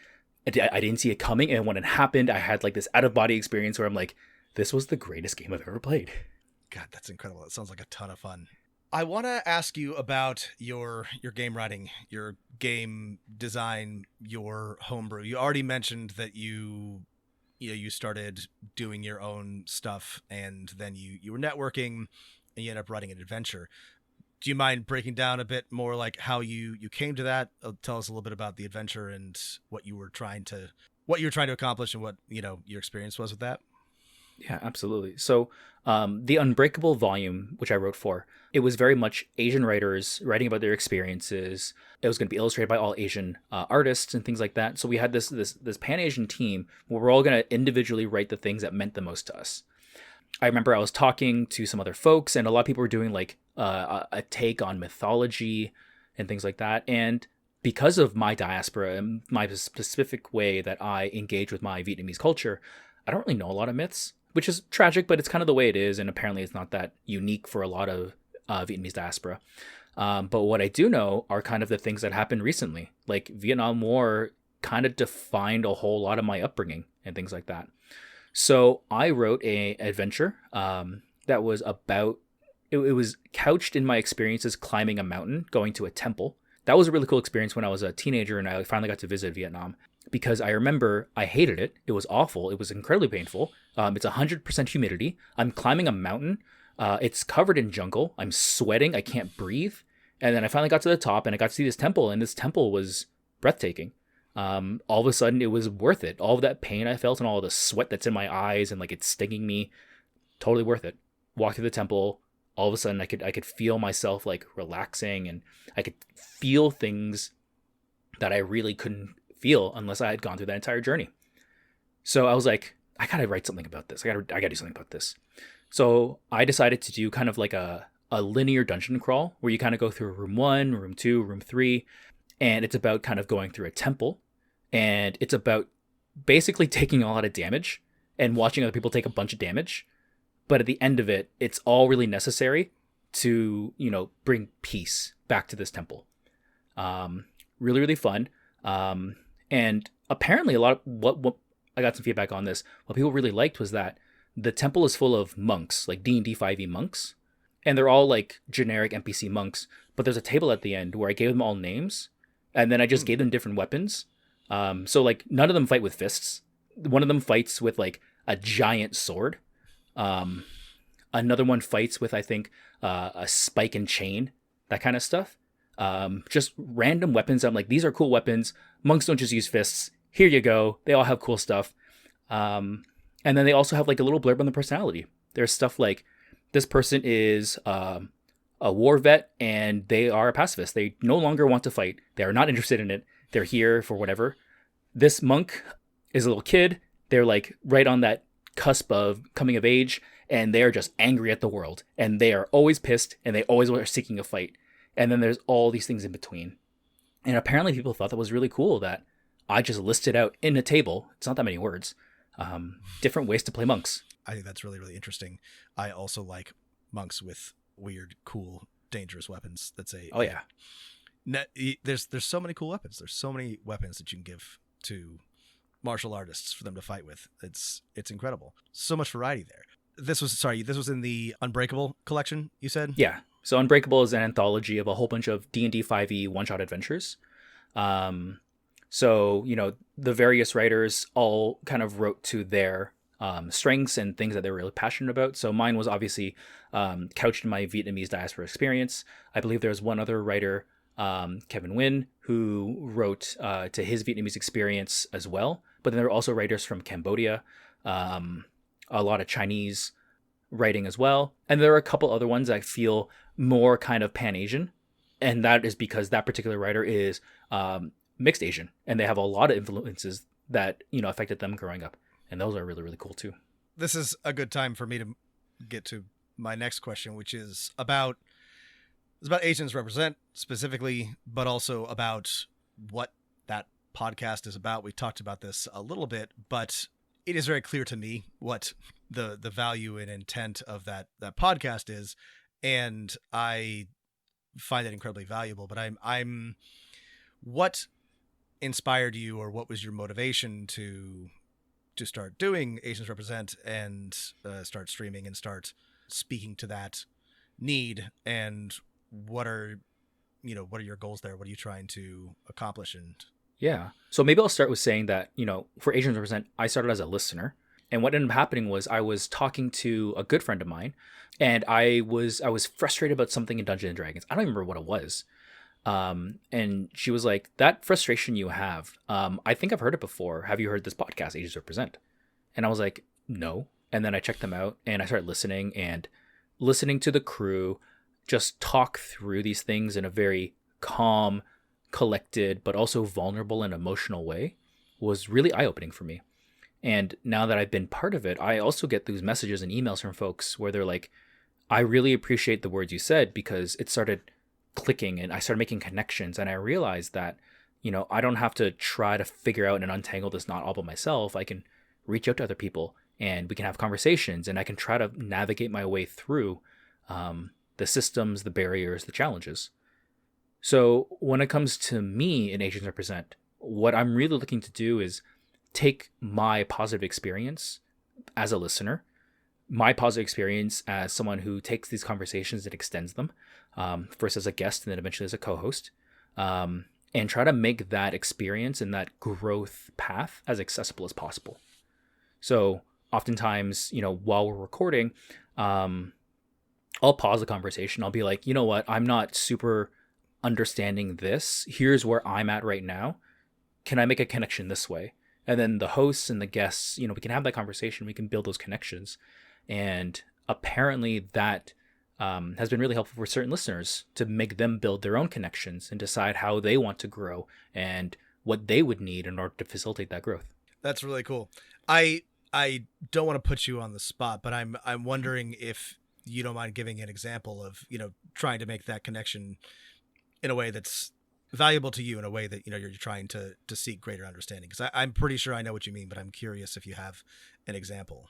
Speaker 3: I didn't see it coming. And when it happened, I had like this out of body experience where I'm like, this was the greatest game I've ever played.
Speaker 2: God, that's incredible. It sounds like a ton of fun. I want to ask you about your game writing, your game design, your homebrew. You already mentioned that you started doing your own stuff and then you were networking and you ended up writing an adventure. Do you mind breaking down a bit more like how you came to that? Tell us a little bit about the adventure and what you were trying to accomplish and what, your experience was with that.
Speaker 3: Yeah, absolutely. So the Unbreakable volume, which I wrote for, it was very much Asian writers writing about their experiences. It was going to be illustrated by all Asian artists and things like that. So we had this Pan-Asian team where we're all going to individually write the things that meant the most to us. I remember I was talking to some other folks and a lot of people were doing like a take on mythology and things like that. And because of my diaspora and my specific way that I engage with my Vietnamese culture, I don't really know a lot of myths, which is tragic, but it's kind of the way it is. And apparently it's not that unique for a lot of Vietnamese diaspora. But what I do know are kind of the things that happened recently. Like Vietnam War kind of defined a whole lot of my upbringing and things like that. So I wrote an adventure that was about, it was couched in my experiences climbing a mountain, going to a temple. That was a really cool experience when I was a teenager and I finally got to visit Vietnam. Because I remember I hated it. It was awful. It was incredibly painful. It's 100% humidity. I'm climbing a mountain. It's covered in jungle. I'm sweating. I can't breathe. And then I finally got to the top and I got to see this temple. And this temple was breathtaking. All of a sudden, it was worth it. All of that pain I felt and all of the sweat that's in my eyes and like it's stinging me, totally worth it. Walked through the temple. All of a sudden, I could feel myself like relaxing and I could feel things that I really couldn't feel unless I had gone through that entire journey. So I was like, I gotta write something about this. I gotta do something about this. So I decided to do kind of like a linear dungeon crawl where you kind of go through room 1, room 2, room 3, and it's about kind of going through a temple, and it's about basically taking a lot of damage and watching other people take a bunch of damage. But at the end of it, it's all really necessary to, bring peace back to this temple. Really, really fun. And apparently a lot of what I got some feedback on this, what people really liked was that the temple is full of monks, like D&D 5e monks, and they're all like generic NPC monks, but there's a table at the end where I gave them all names and then I just gave them different weapons. So like none of them fight with fists. One of them fights with like a giant sword. Another one fights with, I think, a spike and chain, that kind of stuff. Just random weapons. I'm like, these are cool weapons. Monks don't just use fists. Here you go. They all have cool stuff. And then they also have like a little blurb on the personality. There's stuff like this person is a a war vet, and they are a pacifist. They no longer want to fight. They are not interested in it. They're here for whatever. This monk is a little kid. They're like right on that cusp of coming of age, and they are just angry at the world, and they are always pissed, and they always are seeking a fight. And then there's all these things in between. And apparently people thought that was really cool that I just listed out in a table, it's not that many words, different ways to play monks.
Speaker 2: I think that's really, really interesting. I also like monks with weird, cool, dangerous weapons.
Speaker 3: Oh yeah.
Speaker 2: There's so many cool weapons. There's so many weapons that you can give to martial artists for them to fight with. It's incredible. So much variety there. This was in the Unbreakable collection, you said?
Speaker 3: Yeah. So Unbreakable is an anthology of a whole bunch of D&D 5e one-shot adventures. So, the various writers all kind of wrote to their strengths and things that they were really passionate about. So mine was obviously couched in my Vietnamese diaspora experience. I believe there was one other writer, Kevin Nguyen, who wrote to his Vietnamese experience as well. But then there were also writers from Cambodia, a lot of Chinese writing as well. And there are a couple other ones I feel more kind of Pan-Asian. And that is because that particular writer is mixed Asian. And they have a lot of influences that, affected them growing up. And those are really, really cool too.
Speaker 2: This is a good time for me to get to my next question, which is about Asians Represent specifically, but also about what that podcast is about. We talked about this a little bit, but it is very clear to me what the value and intent of that podcast is, and I find it incredibly valuable. But I'm what inspired you, or what was your motivation to start doing Asians Represent and start streaming and start speaking to that need? And what are your goals there? What are you trying to accomplish? And
Speaker 3: yeah, so maybe I'll start with saying that, for Asians Represent, I started as a listener. And what ended up happening was I was talking to a good friend of mine, and I was frustrated about something in Dungeons and Dragons. I don't remember what it was. And she was like, that frustration you have, I think I've heard it before. Have you heard this podcast, Asians Represent? And I was like, no. And then I checked them out, and I started listening to the crew just talk through these things in a very calm, collected, but also vulnerable and emotional way was really eye-opening for me. And now that I've been part of it, I also get those messages and emails from folks where they're like, I really appreciate the words you said, because it started clicking and I started making connections. And I realized that, I don't have to try to figure out and untangle this knot all by myself. I can reach out to other people and we can have conversations, and I can try to navigate my way through the systems, the barriers, the challenges. So when it comes to me in Asians Represent, what I'm really looking to do is take my positive experience as a listener, my positive experience as someone who takes these conversations and extends them, first as a guest and then eventually as a co-host, and try to make that experience and that growth path as accessible as possible. So oftentimes, while we're recording, I'll pause the conversation. I'll be like, you know what? I'm not super understanding this. Here's where I'm at right now. Can I make a connection this way? And then the hosts and the guests, we can have that conversation. We can build those connections. And apparently that has been really helpful for certain listeners to make them build their own connections and decide how they want to grow and what they would need in order to facilitate that growth.
Speaker 2: That's really cool. I don't want to put you on the spot, but I'm wondering if you don't mind giving an example of, trying to make that connection in a way that's valuable to you, in a way that, you're trying to seek greater understanding. Because I'm pretty sure I know what you mean, but I'm curious if you have an example.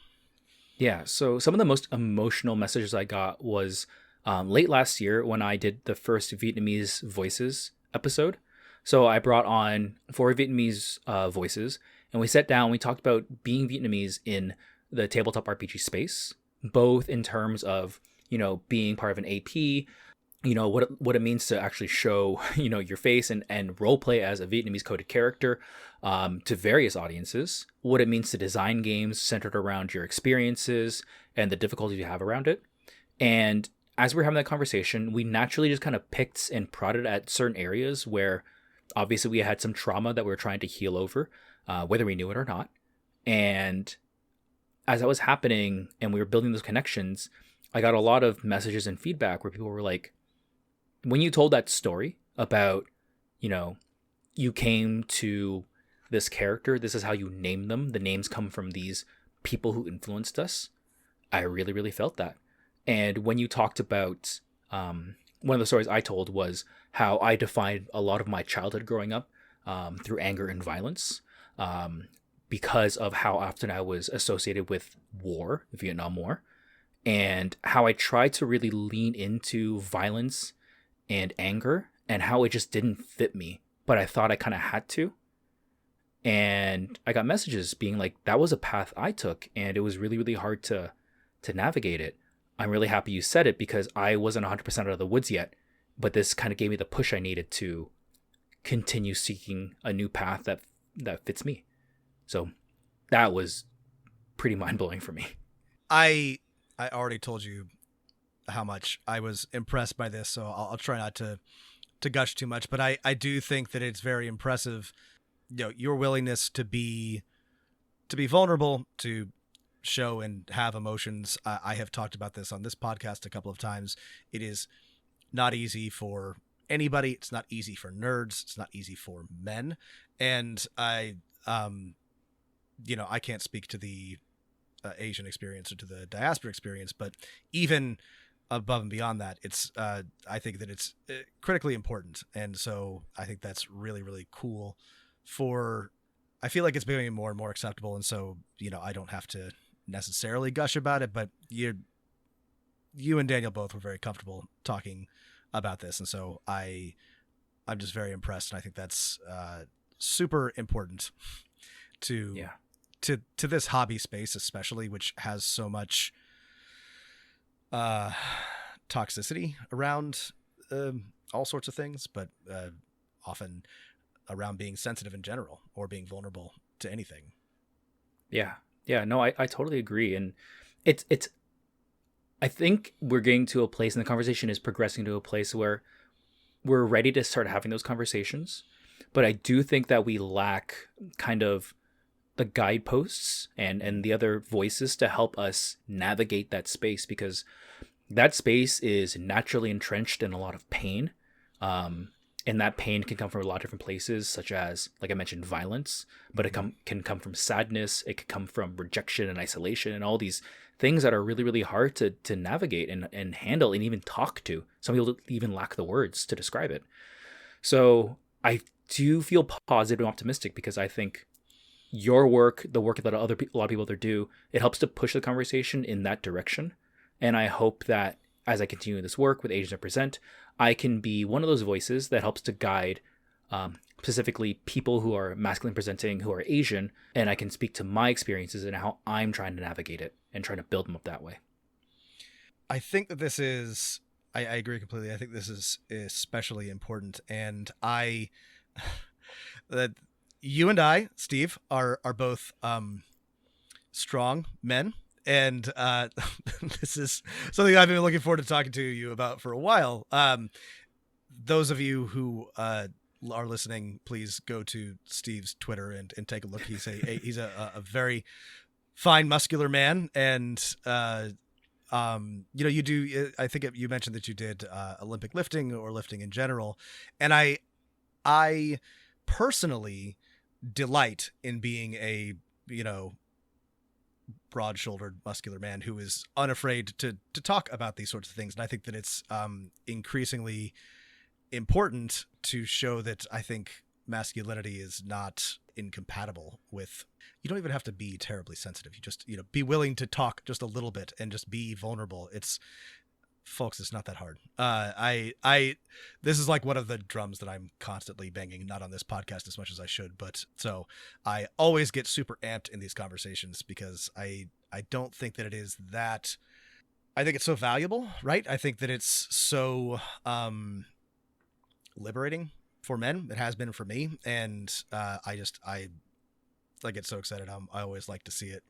Speaker 3: Yeah. So some of the most emotional messages I got was late last year when I did the first Vietnamese Voices episode. So I brought on 4 Vietnamese voices, and we sat down, we talked about being Vietnamese in the tabletop RPG space, both in terms of, being part of an AP, what it means to actually show, your face and role play as a Vietnamese coded character to various audiences, what it means to design games centered around your experiences and the difficulties you have around it. And as we were having that conversation, we naturally just kind of picked and prodded at certain areas where obviously we had some trauma that we were trying to heal over, whether we knew it or not. And as that was happening and we were building those connections, I got a lot of messages and feedback where people were like, when you told that story about, you know, you came to this character, this is how you name them, the names come from these people who influenced us, I really, really felt that. And when you talked about, one of the stories I told was how I defined a lot of my childhood growing up through anger and violence, because of how often I was associated with war, the Vietnam War, and how I tried to really lean into violence and anger, and how it just didn't fit me, but I thought I kind of had to. And I got messages being like, that was a path I took, and it was really, really hard to navigate it. I'm really happy you said it, because I wasn't 100% out of the woods yet, but this kind of gave me the push I needed to continue seeking a new path that fits me. So that was pretty mind-blowing for me.
Speaker 2: I already told you how much I was impressed by this, so I'll try not to gush too much, but I do think that it's very impressive, you know, your willingness to be vulnerable, to show and have emotions. I have talked about this on this podcast a couple of times. It is not easy for anybody. It's not easy for nerds. It's not easy for men. And I can't speak to the Asian experience or to the diaspora experience, but even above and beyond that, it's I think that it's critically important. And so I think that's really, really cool. I feel like it's becoming more and more acceptable. And so, you know, I don't have to necessarily gush about it, but you and Daniel both were very comfortable talking about this. And so I'm just very impressed. And I think that's super important to this hobby space, especially, which has so much toxicity around all sorts of things, but often around being sensitive in general or being vulnerable to anything. No, I totally agree. And it's I think we're getting to a place, and the conversation is progressing to a place where we're ready to start having those conversations, but I do think that we lack kind of the guideposts and the other voices to help us navigate that space, because that space is naturally entrenched in a lot of pain. And that pain can come from a lot of different places, such as, like I mentioned, violence, but it can come from sadness. It can come from rejection and isolation and all these things that are really, really hard to navigate and handle and even talk to. Some people even lack the words to describe it. So I do feel positive and optimistic, because I think your work, the work that a lot of people do, it helps to push the conversation in that direction. And I hope that as I continue this work with Asians Represent, I can be one of those voices that helps to guide specifically people who are masculine presenting, who are Asian, and I can speak to my experiences and how I'm trying to navigate it and trying to build them up that way. I think that this is, I agree completely. I think this is especially important. And that you and I, Steve, are both strong men. And this is something I've been looking forward to talking to you about for a while. Those of you who are listening, please go to Steve's Twitter and take a look. He's a very fine, muscular man. And, you do, I think you mentioned that you did Olympic lifting or lifting in general. And I personally delight in being a, broad-shouldered, muscular man who is unafraid to talk about these sorts of things. And I think that it's increasingly important to show that I think masculinity is not incompatible with, you don't even have to be terribly sensitive. You just, be willing to talk just a little bit and just be vulnerable. Folks, it's not that hard. This is like one of the drums that I'm constantly banging, not on this podcast as much as I should, but so I always get super amped in these conversations, because I don't think that it is that, I think it's so valuable, right? I think that it's so liberating for men. It has been for me. And I get so excited. I always like to see it.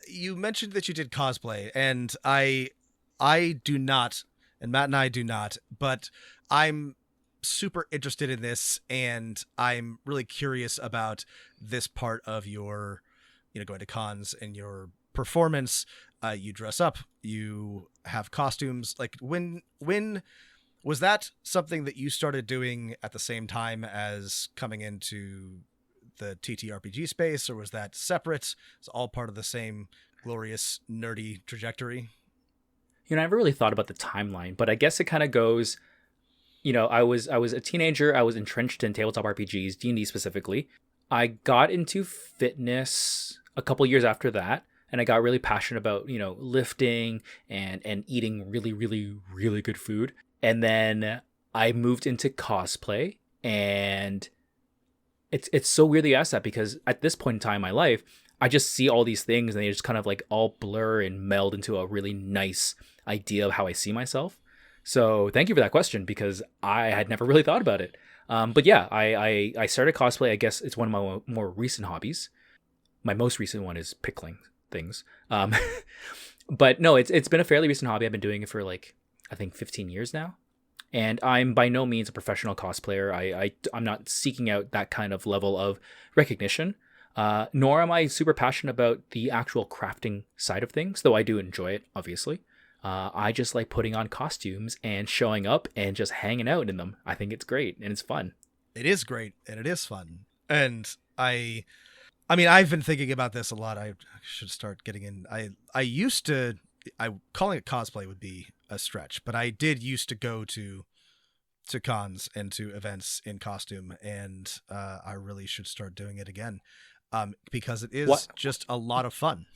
Speaker 2: You mentioned that you did cosplay, and I do not, and Matt and I do not, but I'm super interested in this, and I'm really curious about this part of your, going to cons and your performance. You dress up, you have costumes. Like when Was that something that you started doing at the same time as coming into the TTRPG space, or was that separate? It's all part of the same glorious nerdy trajectory.
Speaker 3: I never really thought about the timeline, but I guess it kind of goes. I was a teenager. I was entrenched in tabletop RPGs, D&D specifically. I got into fitness a couple years after that, and I got really passionate about lifting and eating really, really, really good food. And then I moved into cosplay, and it's so weird that you asked that, because at this point in time in my life, I just see all these things and they just kind of like all blur and meld into a really nice idea of how I see myself. So thank you for that question, because I had never really thought about it. But yeah, I started cosplay. I guess it's one of my more recent hobbies. My most recent one is pickling things. But no, it's been a fairly recent hobby. I've been doing it for I think 15 years now. And I'm by no means a professional cosplayer. I'm not seeking out that kind of level of recognition. Nor am I super passionate about the actual crafting side of things, though I do enjoy it, obviously. I just like putting on costumes and showing up and just hanging out in them. I think it's great and it's fun.
Speaker 2: It is great and it is fun. And I mean, I've been thinking about this a lot. I should start getting in. Calling it cosplay would be a stretch, but I did used to go to cons and to events in costume, and I really should start doing it again. Because it is just a lot of fun.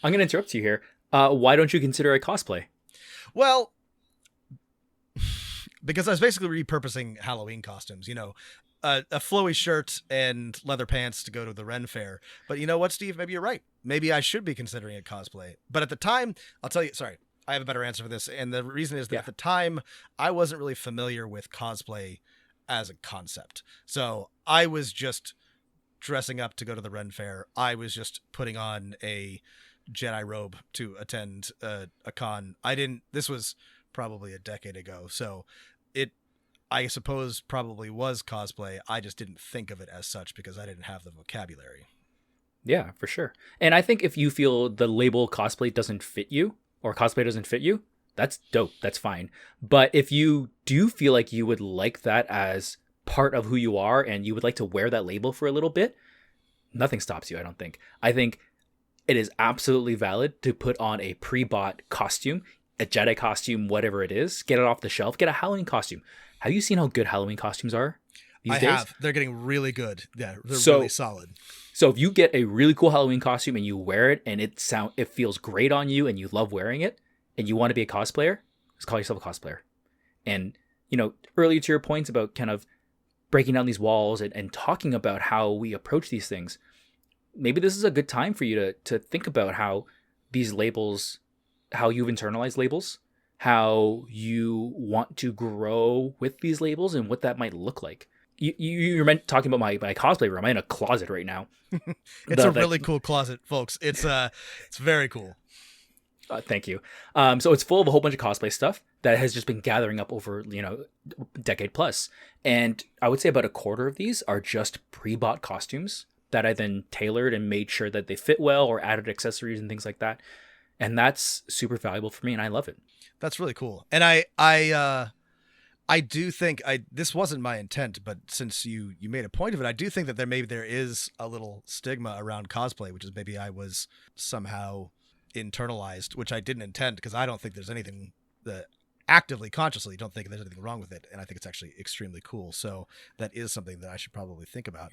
Speaker 3: I'm going to interrupt you here. Why don't you consider it cosplay?
Speaker 2: Well, because I was basically repurposing Halloween costumes, a flowy shirt and leather pants to go to the Ren Fair. But you know what, Steve? Maybe you're right. Maybe I should be considering it cosplay. But at the time, I'll tell you, sorry, I have a better answer for this. And the reason is that at the time, I wasn't really familiar with cosplay as a concept. So I was just dressing up to go to the Ren Fair. I was just putting on a Jedi robe to attend a con. This was probably a decade ago, so I suppose probably was cosplay. I just didn't think of it as such because I didn't have the vocabulary.
Speaker 3: Yeah, for sure. And I think if you feel the label cosplay doesn't fit you, or cosplay doesn't fit you, that's dope. That's fine. But if you do feel like you would like that as part of who you are and you would like to wear that label for a little bit, nothing stops you, I don't think. I think it is absolutely valid to put on a pre-bought costume, a Jedi costume, whatever it is, get it off the shelf, get a Halloween costume. Have you seen how good Halloween costumes are these days? I have.
Speaker 2: They're getting really good. Yeah, they're really solid.
Speaker 3: So if you get a really cool Halloween costume and you wear it and it feels great on you and you love wearing it and you want to be a cosplayer, just call yourself a cosplayer. And, earlier to your points about kind of breaking down these walls and talking about how we approach these things, maybe this is a good time for you to think about how these labels, how you've internalized labels, how you want to grow with these labels and what that might look like. You're talking about my cosplay room. I'm in a closet right now.
Speaker 2: It's a really cool closet, folks. It's very cool.
Speaker 3: Thank you. So it's full of a whole bunch of cosplay stuff that has just been gathering up over, decade plus. And I would say about a quarter of these are just pre-bought costumes that I then tailored and made sure that they fit well or added accessories and things like that. And that's super valuable for me, and I love it.
Speaker 2: That's really cool. And I do think this wasn't my intent, but since you made a point of it, I do think that there is a little stigma around cosplay, which is maybe I was somehow internalized, which I didn't intend, because I don't think there's anything that actively, consciously don't think there's anything wrong with it. And I think it's actually extremely cool. So that is something that I should probably think about.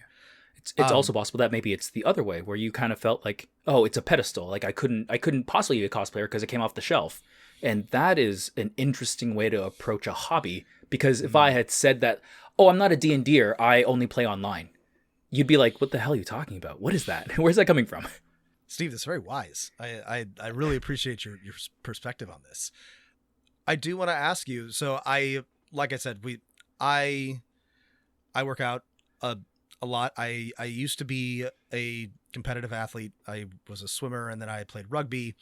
Speaker 3: It's also possible that maybe it's the other way, where you kind of felt like, oh, it's a pedestal. Like I couldn't possibly be a cosplayer because it came off the shelf. And that is an interesting way to approach a hobby, because if I had said that, oh, I'm not a D&D'er, I only play online, you'd be like, what the hell are you talking about? What is that? Where's that coming from?
Speaker 2: Steve, that's very wise. I really appreciate your perspective on this. I do want to ask you, so like I said, I work out a lot. I used to be a competitive athlete. I was a swimmer, and then I played rugby.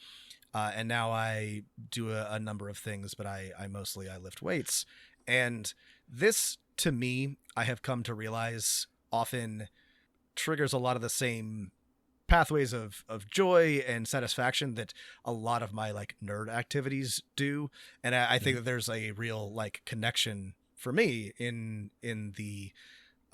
Speaker 2: And now I do a number of things, but I lift weights. And this, to me, I have come to realize often triggers a lot of the same pathways of joy and satisfaction that a lot of my like nerd activities do. And I think that there's a real like connection for me in the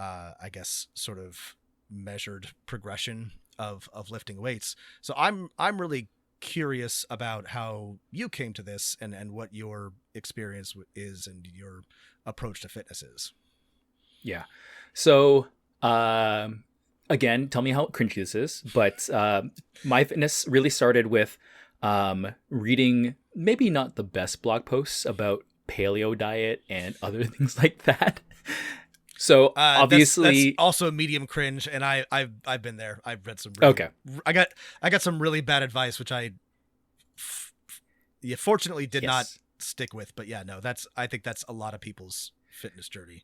Speaker 2: I guess sort of measured progression of lifting weights. So I'm really curious about how you came to this and what your experience is and your approach to fitness is.
Speaker 3: Yeah. So, again, tell me how cringy this is, but my fitness really started with reading maybe not the best blog posts about paleo diet and other things like that. So obviously,
Speaker 2: that's also medium cringe, and I've been there. I've read some. Really,
Speaker 3: okay.
Speaker 2: I got some really bad advice, which I fortunately did not stick with. But yeah, no, I think that's a lot of people's fitness journey.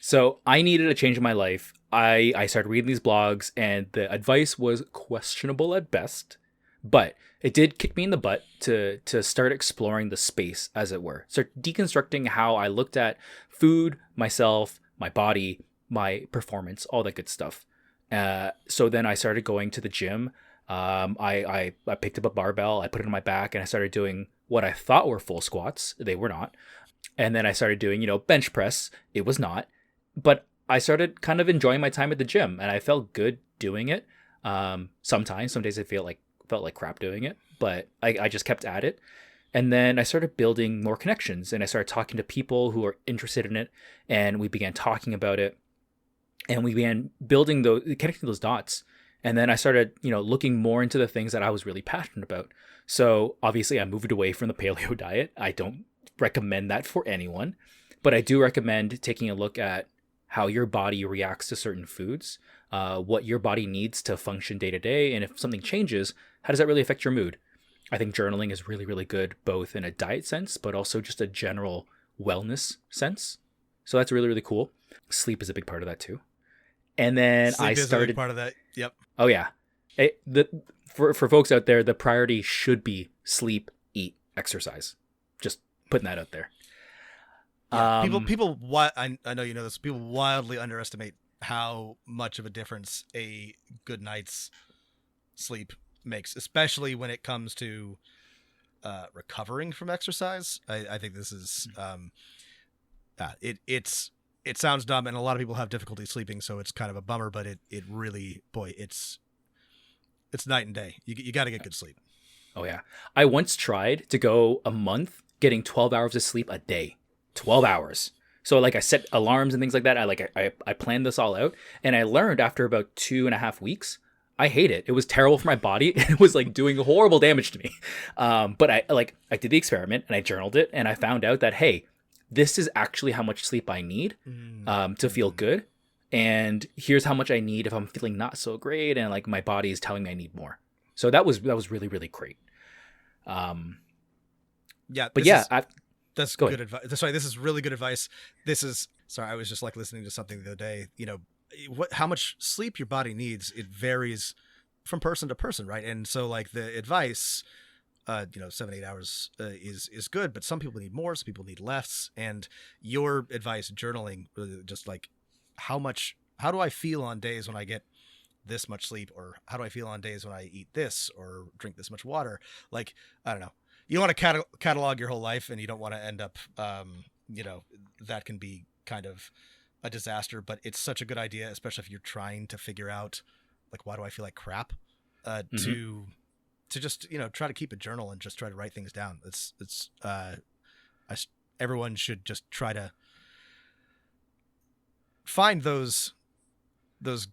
Speaker 3: So I needed a change in my life. I started reading these blogs, and the advice was questionable at best, but it did kick me in the butt to start exploring the space, as it were. Start deconstructing how I looked at food, myself, my body, my performance, all that good stuff. So then I started going to the gym. I picked up a barbell, I put it on my back, and I started doing what I thought were full squats. They were not. And then I started doing, bench press. It was not. But I started kind of enjoying my time at the gym, and I felt good doing it. Sometimes, some days I felt like crap doing it, but I just kept at it. And then I started building more connections, and I started talking to people who are interested in it, and we began talking about it, and we began connecting those dots. And then I started, looking more into the things that I was really passionate about. So obviously I moved away from the paleo diet. I don't recommend that for anyone, but I do recommend taking a look at how your body reacts to certain foods, what your body needs to function day to day. And if something changes, how does that really affect your mood? I think journaling is really, really good, both in a diet sense, but also just a general wellness sense. So that's really, really cool. Sleep is a big part of that too. And then
Speaker 2: Sleep is a big part of that. Yep.
Speaker 3: Oh yeah. For folks out there, the priority should be sleep, eat, exercise. Just putting that out there.
Speaker 2: Yeah, I know you know this. People wildly underestimate how much of a difference a good night's sleep makes, especially when it comes to recovering from exercise. I think this is it sounds dumb, and a lot of people have difficulty sleeping, so it's kind of a bummer. But it really, boy, it's night and day. You got to get good sleep.
Speaker 3: Oh yeah, I once tried to go a month getting 12 hours of sleep a day. 12 hours. So like I set alarms and things like that. I planned this all out, and I learned after about 2.5 weeks, I hate it. It was terrible for my body. It was like doing horrible damage to me. But I did the experiment, and I journaled it, and I found out that, hey, this is actually how much sleep I need to feel good. And here's how much I need if I'm feeling not so great, and like my body is telling me I need more. So that was really, really great.
Speaker 2: Yeah.
Speaker 3: But yeah,
Speaker 2: that's good advice. Sorry, this is really good advice. I was just like listening to something the other day. How much sleep your body needs, it varies from person to person, right? And so like the advice, 7-8 hours is good, but some people need more, some people need less. And your advice, journaling, really just like how do I feel on days when I get this much sleep, or how do I feel on days when I eat this or drink this much water? Like, I don't know. You don't want to catalog your whole life, and you don't want to end up, that can be kind of a disaster, but it's such a good idea, especially if you're trying to figure out, like, why do I feel like crap? To just, try to keep a journal and just try to write things down. Everyone should just try to find those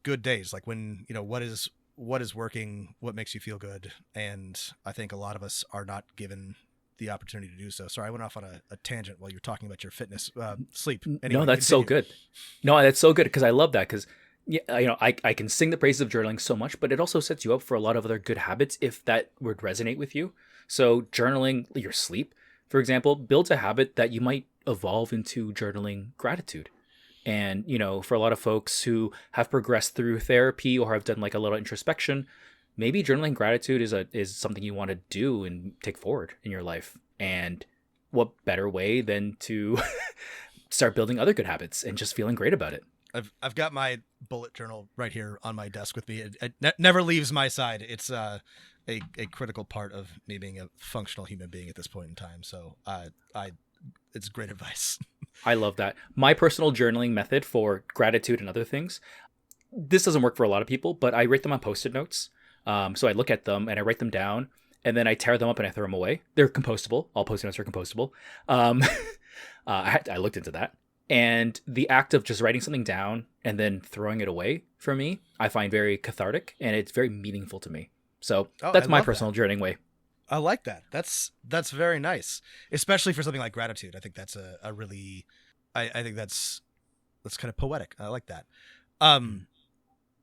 Speaker 2: good days, like when, what is working, what makes you feel good. And I think a lot of us are not given the opportunity to do so. Sorry, I went off on a tangent while you were talking about your fitness, sleep. Anyway,
Speaker 3: no, that's continue. So good. No, that's so good, because I love that, because I can sing the praises of journaling so much, but it also sets you up for a lot of other good habits if that would resonate with you. So journaling your sleep, for example, builds a habit that you might evolve into journaling gratitude. And, for a lot of folks who have progressed through therapy or have done like a little introspection, maybe journaling gratitude is something you want to do and take forward in your life. And what better way than to start building other good habits and just feeling great about it.
Speaker 2: I've got my bullet journal right here on my desk with me. It never leaves my side. It's a critical part of me being a functional human being at this point in time. So it's great advice.
Speaker 3: I love that. My personal journaling method for gratitude and other things, this doesn't work for a lot of people, but I write them on Post-it notes. So I look at them and I write them down, and then I tear them up and I throw them away. They're compostable. All Post-it notes are compostable. I looked into that. And the act of just writing something down and then throwing it away, for me, I find very cathartic, and it's very meaningful to me. So that's my personal journaling way.
Speaker 2: I like that. That's very nice, especially for something like gratitude. I think that's a really, I think that's kind of poetic. I like that.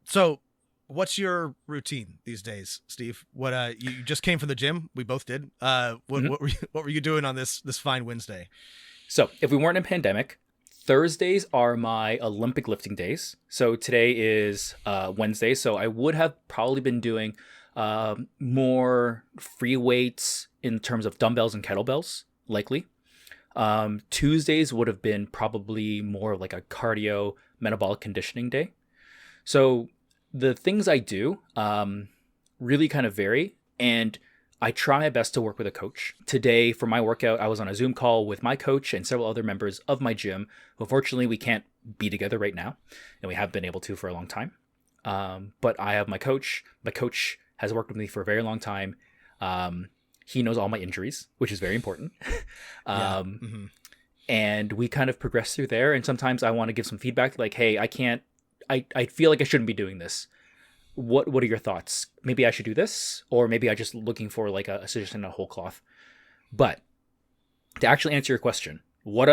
Speaker 2: So what's your routine these days, Steve? What you just came from the gym? We both did. What were you doing on this fine Wednesday?
Speaker 3: So if we weren't in pandemic, Thursdays are my Olympic lifting days. So today is Wednesday. So I would have probably been doing more free weights in terms of dumbbells and kettlebells, likely. Tuesdays would have been probably more like a cardio metabolic conditioning day. So the things I do really kind of vary, and I try my best to work with a coach. Today, for my workout, I was on a Zoom call with my coach and several other members of my gym. Unfortunately, we can't be together right now, and we haven't been able to for a long time. But I have my coach. My coach has worked with me for a very long time. He knows all my injuries, which is very important. And we kind of progress through there. And sometimes I want to give some feedback, like, hey, I feel like I shouldn't be doing this. What are your thoughts? Maybe I should do this, or maybe I'm just looking for like a suggestion on a whole cloth. But to actually answer your question,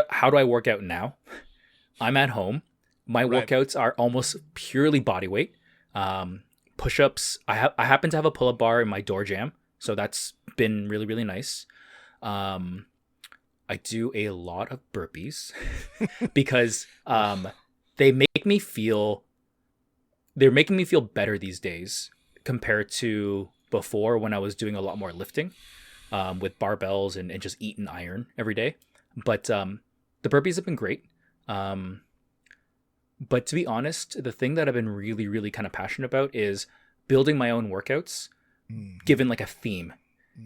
Speaker 3: how do I work out now? I'm at home. My workouts are almost purely body weight. Push-ups. I happen to have a pull-up bar in my door jam, so that's been really, really nice. I do a lot of burpees because they're making me feel better these days compared to before, when I was doing a lot more lifting with barbells and just eating iron every day. But the burpees have been great. But to be honest, the thing that I've been really, really kind of passionate about is building my own workouts, given like a theme.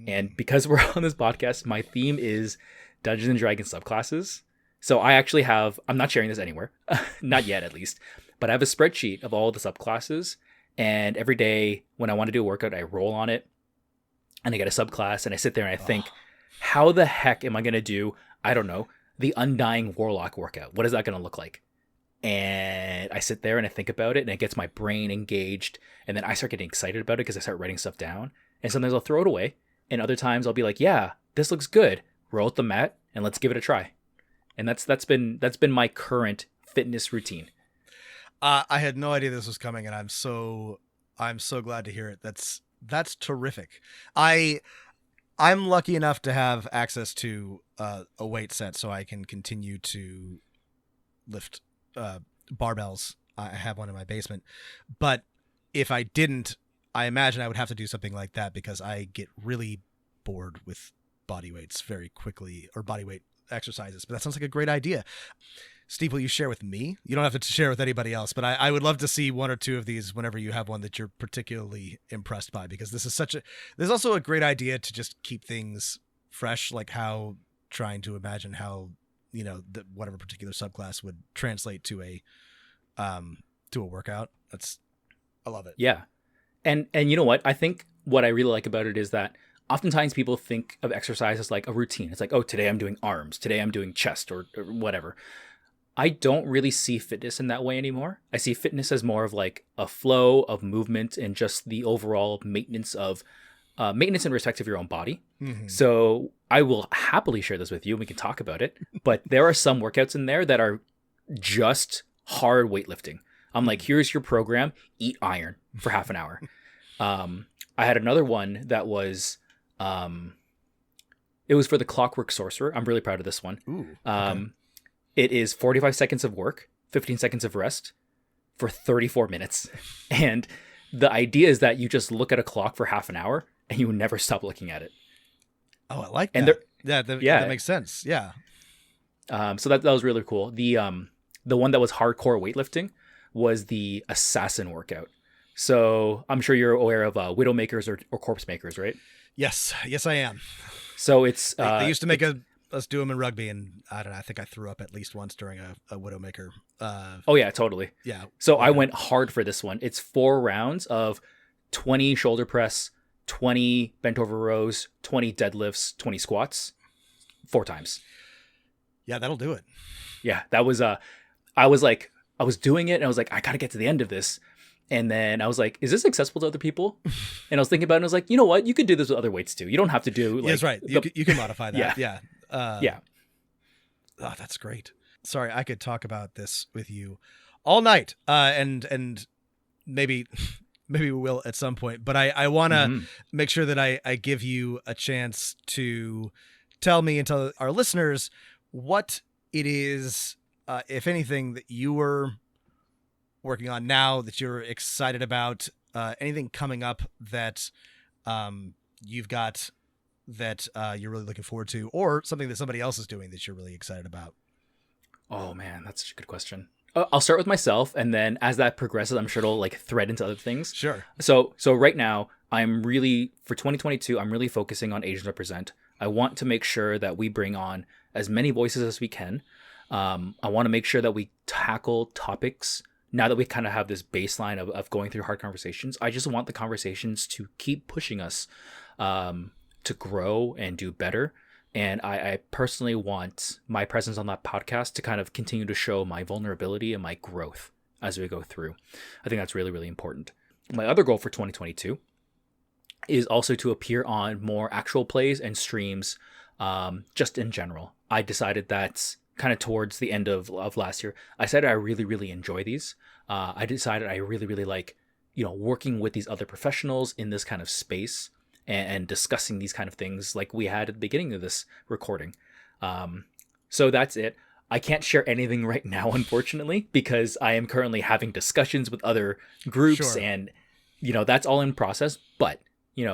Speaker 3: And because we're on this podcast, my theme is Dungeons and Dragons subclasses. So I actually I'm not sharing this anywhere, not yet at least, but I have a spreadsheet of all the subclasses. And every day when I want to do a workout, I roll on it and I get a subclass, and I sit there and I think, how the heck am I going to do, I don't know, the Undying Warlock workout? What is that going to look like? And I sit there and I think about it, and it gets my brain engaged. And then I start getting excited about it because I start writing stuff down. And sometimes I'll throw it away. And other times I'll be like, yeah, this looks good. Roll out the mat and let's give it a try. And that's been my current fitness routine.
Speaker 2: I had no idea this was coming, and I'm so glad to hear it. That's terrific. I'm lucky enough to have access to a weight set, so I can continue to lift barbells. I have one in my basement, but if I didn't, I imagine I would have to do something like that, because I get really bored with body weights very quickly, or body weight exercises. But that sounds like a great idea. Steve, will you share with me? You don't have to share with anybody else, but I would love to see one or two of these whenever you have one that you're particularly impressed by, because there's also a great idea to just keep things fresh, like how trying to imagine how, whatever particular subclass would translate to a workout. I love it.
Speaker 3: Yeah. And you know what? I think what I really like about it is that oftentimes people think of exercise as like a routine. It's like, oh, today I'm doing arms. Today I'm doing chest or whatever. I don't really see fitness in that way anymore. I see fitness as more of like a flow of movement and just the overall maintenance and respect of your own body. Mm-hmm. So I will happily share this with you and we can talk about it. But there are some workouts in there that are just hard weightlifting. I'm like, here's your program, eat iron for half an hour. I had another one that was, it was for the Clockwork Sorcerer. I'm really proud of this one.
Speaker 2: Ooh, okay.
Speaker 3: It is 45 seconds of work, 15 seconds of rest for 34 minutes. And the idea is that you just look at a clock for half an hour and you never stop looking at it.
Speaker 2: Oh, I like that. That makes sense. Yeah.
Speaker 3: So that was really cool. The the one that was hardcore weightlifting was the assassin workout. So I'm sure you're aware of Widowmakers or Corpse Makers, right?
Speaker 2: Yes, I am.
Speaker 3: So it's
Speaker 2: they used to make us do them in rugby, and I don't know. I think I threw up at least once during a Widowmaker.
Speaker 3: Oh yeah, totally.
Speaker 2: Yeah.
Speaker 3: So I went hard for this one. It's 4 rounds of 20 shoulder press, 20 bent over rows, 20 deadlifts, 20 squats, 4 times.
Speaker 2: Yeah, that'll do it.
Speaker 3: Yeah, that was I was doing it and I was like, I gotta get to the end of this. And then I was like, is this accessible to other people? And I was thinking about it and I was like, you know what? You could do this with other weights too. You don't have to do like...
Speaker 2: Yeah, that's right. You can modify that.
Speaker 3: Yeah.
Speaker 2: Yeah. Oh, that's great. Sorry, I could talk about this with you all night. And maybe we will at some point. But I want to make sure that I give you a chance to tell me and tell our listeners what it is, if anything, that you were working on now that you're excited about, anything coming up that you've got that you're really looking forward to, or something that somebody else is doing that you're really excited about.
Speaker 3: Oh man, that's such a good question. I'll start with myself, and then as that progresses, I'm sure it'll like thread into other things.
Speaker 2: Sure.
Speaker 3: So right now, I'm really, for 2022, I'm really focusing on Asians Represent. I want to make sure that we bring on as many voices as we can. I want to make sure that we tackle topics. Now that we kind of have this baseline of going through hard conversations, I just want the conversations to keep pushing us to grow and do better. And I personally want my presence on that podcast to kind of continue to show my vulnerability and my growth as we go through. I think that's really, really important. My other goal for 2022 is also to appear on more actual plays and streams, just in general. I decided that kind of towards the end of last year, I said I really, really enjoy these. I decided I really, really like, working with these other professionals in this kind of space and discussing these kind of things like we had at the beginning of this recording. So that's it. I can't share anything right now, unfortunately, because I am currently having discussions with other groups. Sure. And, that's all in process. But,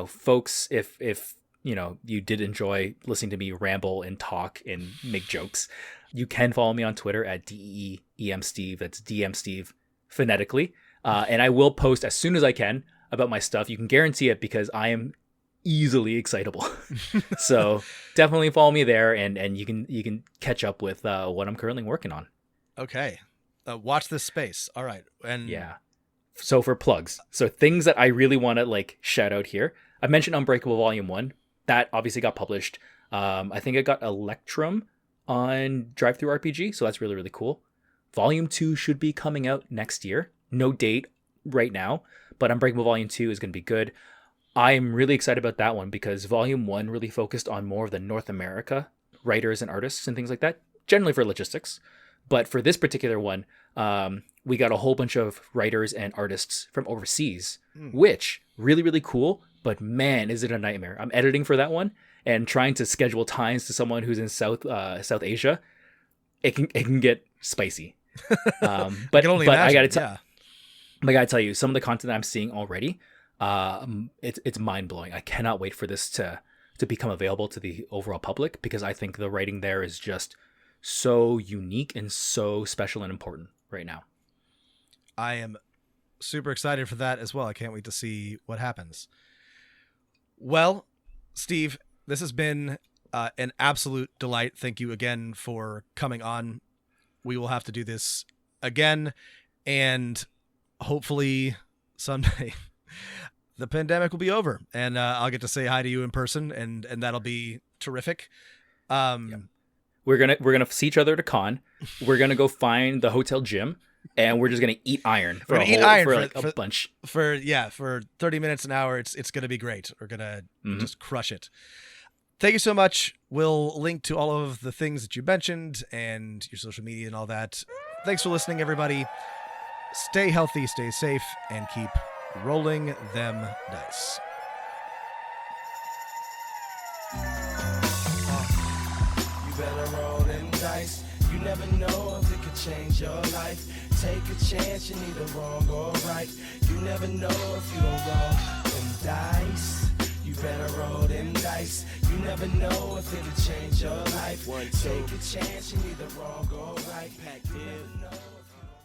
Speaker 3: folks, if you did enjoy listening to me ramble and talk and make jokes, you can follow me on Twitter at DEEMSteve. That's DM Steve phonetically. And I will post as soon as I can about my stuff. You can guarantee it because I am easily excitable. So definitely follow me there and you can catch up with what I'm currently working on.
Speaker 2: Okay. Watch this space. All right. And
Speaker 3: yeah. So for plugs, so things that I really want to like shout out here. I mentioned Unbreakable Volume 1. That obviously got published. I think it got Electrum on DriveThruRPG, so that's really, really cool. Volume 2 should be coming out next year. No date right now, but Unbreakable Volume 2 is going to be good. I'm really excited about that one because Volume 1 really focused on more of the North America writers and artists and things like that, generally for logistics. But for this particular one, we got a whole bunch of writers and artists from overseas, which really, really cool. But man, is it a nightmare. I'm editing for that one and trying to schedule times to someone who's in South Asia. It can get spicy. But I gotta tell you, some of the content that I'm seeing already, it's mind blowing. I cannot wait for this to become available to the overall public because I think the writing there is just so unique and so special and important right now.
Speaker 2: I am super excited for that as well. I can't wait to see what happens. Well, Steve, this has been an absolute delight. Thank you again for coming on. We will have to do this again, and hopefully someday the pandemic will be over, and I'll get to say hi to you in person, and that'll be terrific.
Speaker 3: Yeah. We're gonna see each other at a con. We're gonna go find the hotel gym, and we're just gonna eat iron for a bunch.
Speaker 2: For 30 minutes, an hour. It's gonna be great. We're gonna just crush it. Thank you so much. We'll link to all of the things that you mentioned and your social media and all that. Thanks for listening, everybody. Stay healthy, stay safe, and keep rolling them dice.
Speaker 1: You never know if it could change your life. Take a chance, you're neither wrong or right. You never know if you don't roll them dice. You better roll them dice. You never know if it can change your life. Take a chance, you either wrong or right. You never know.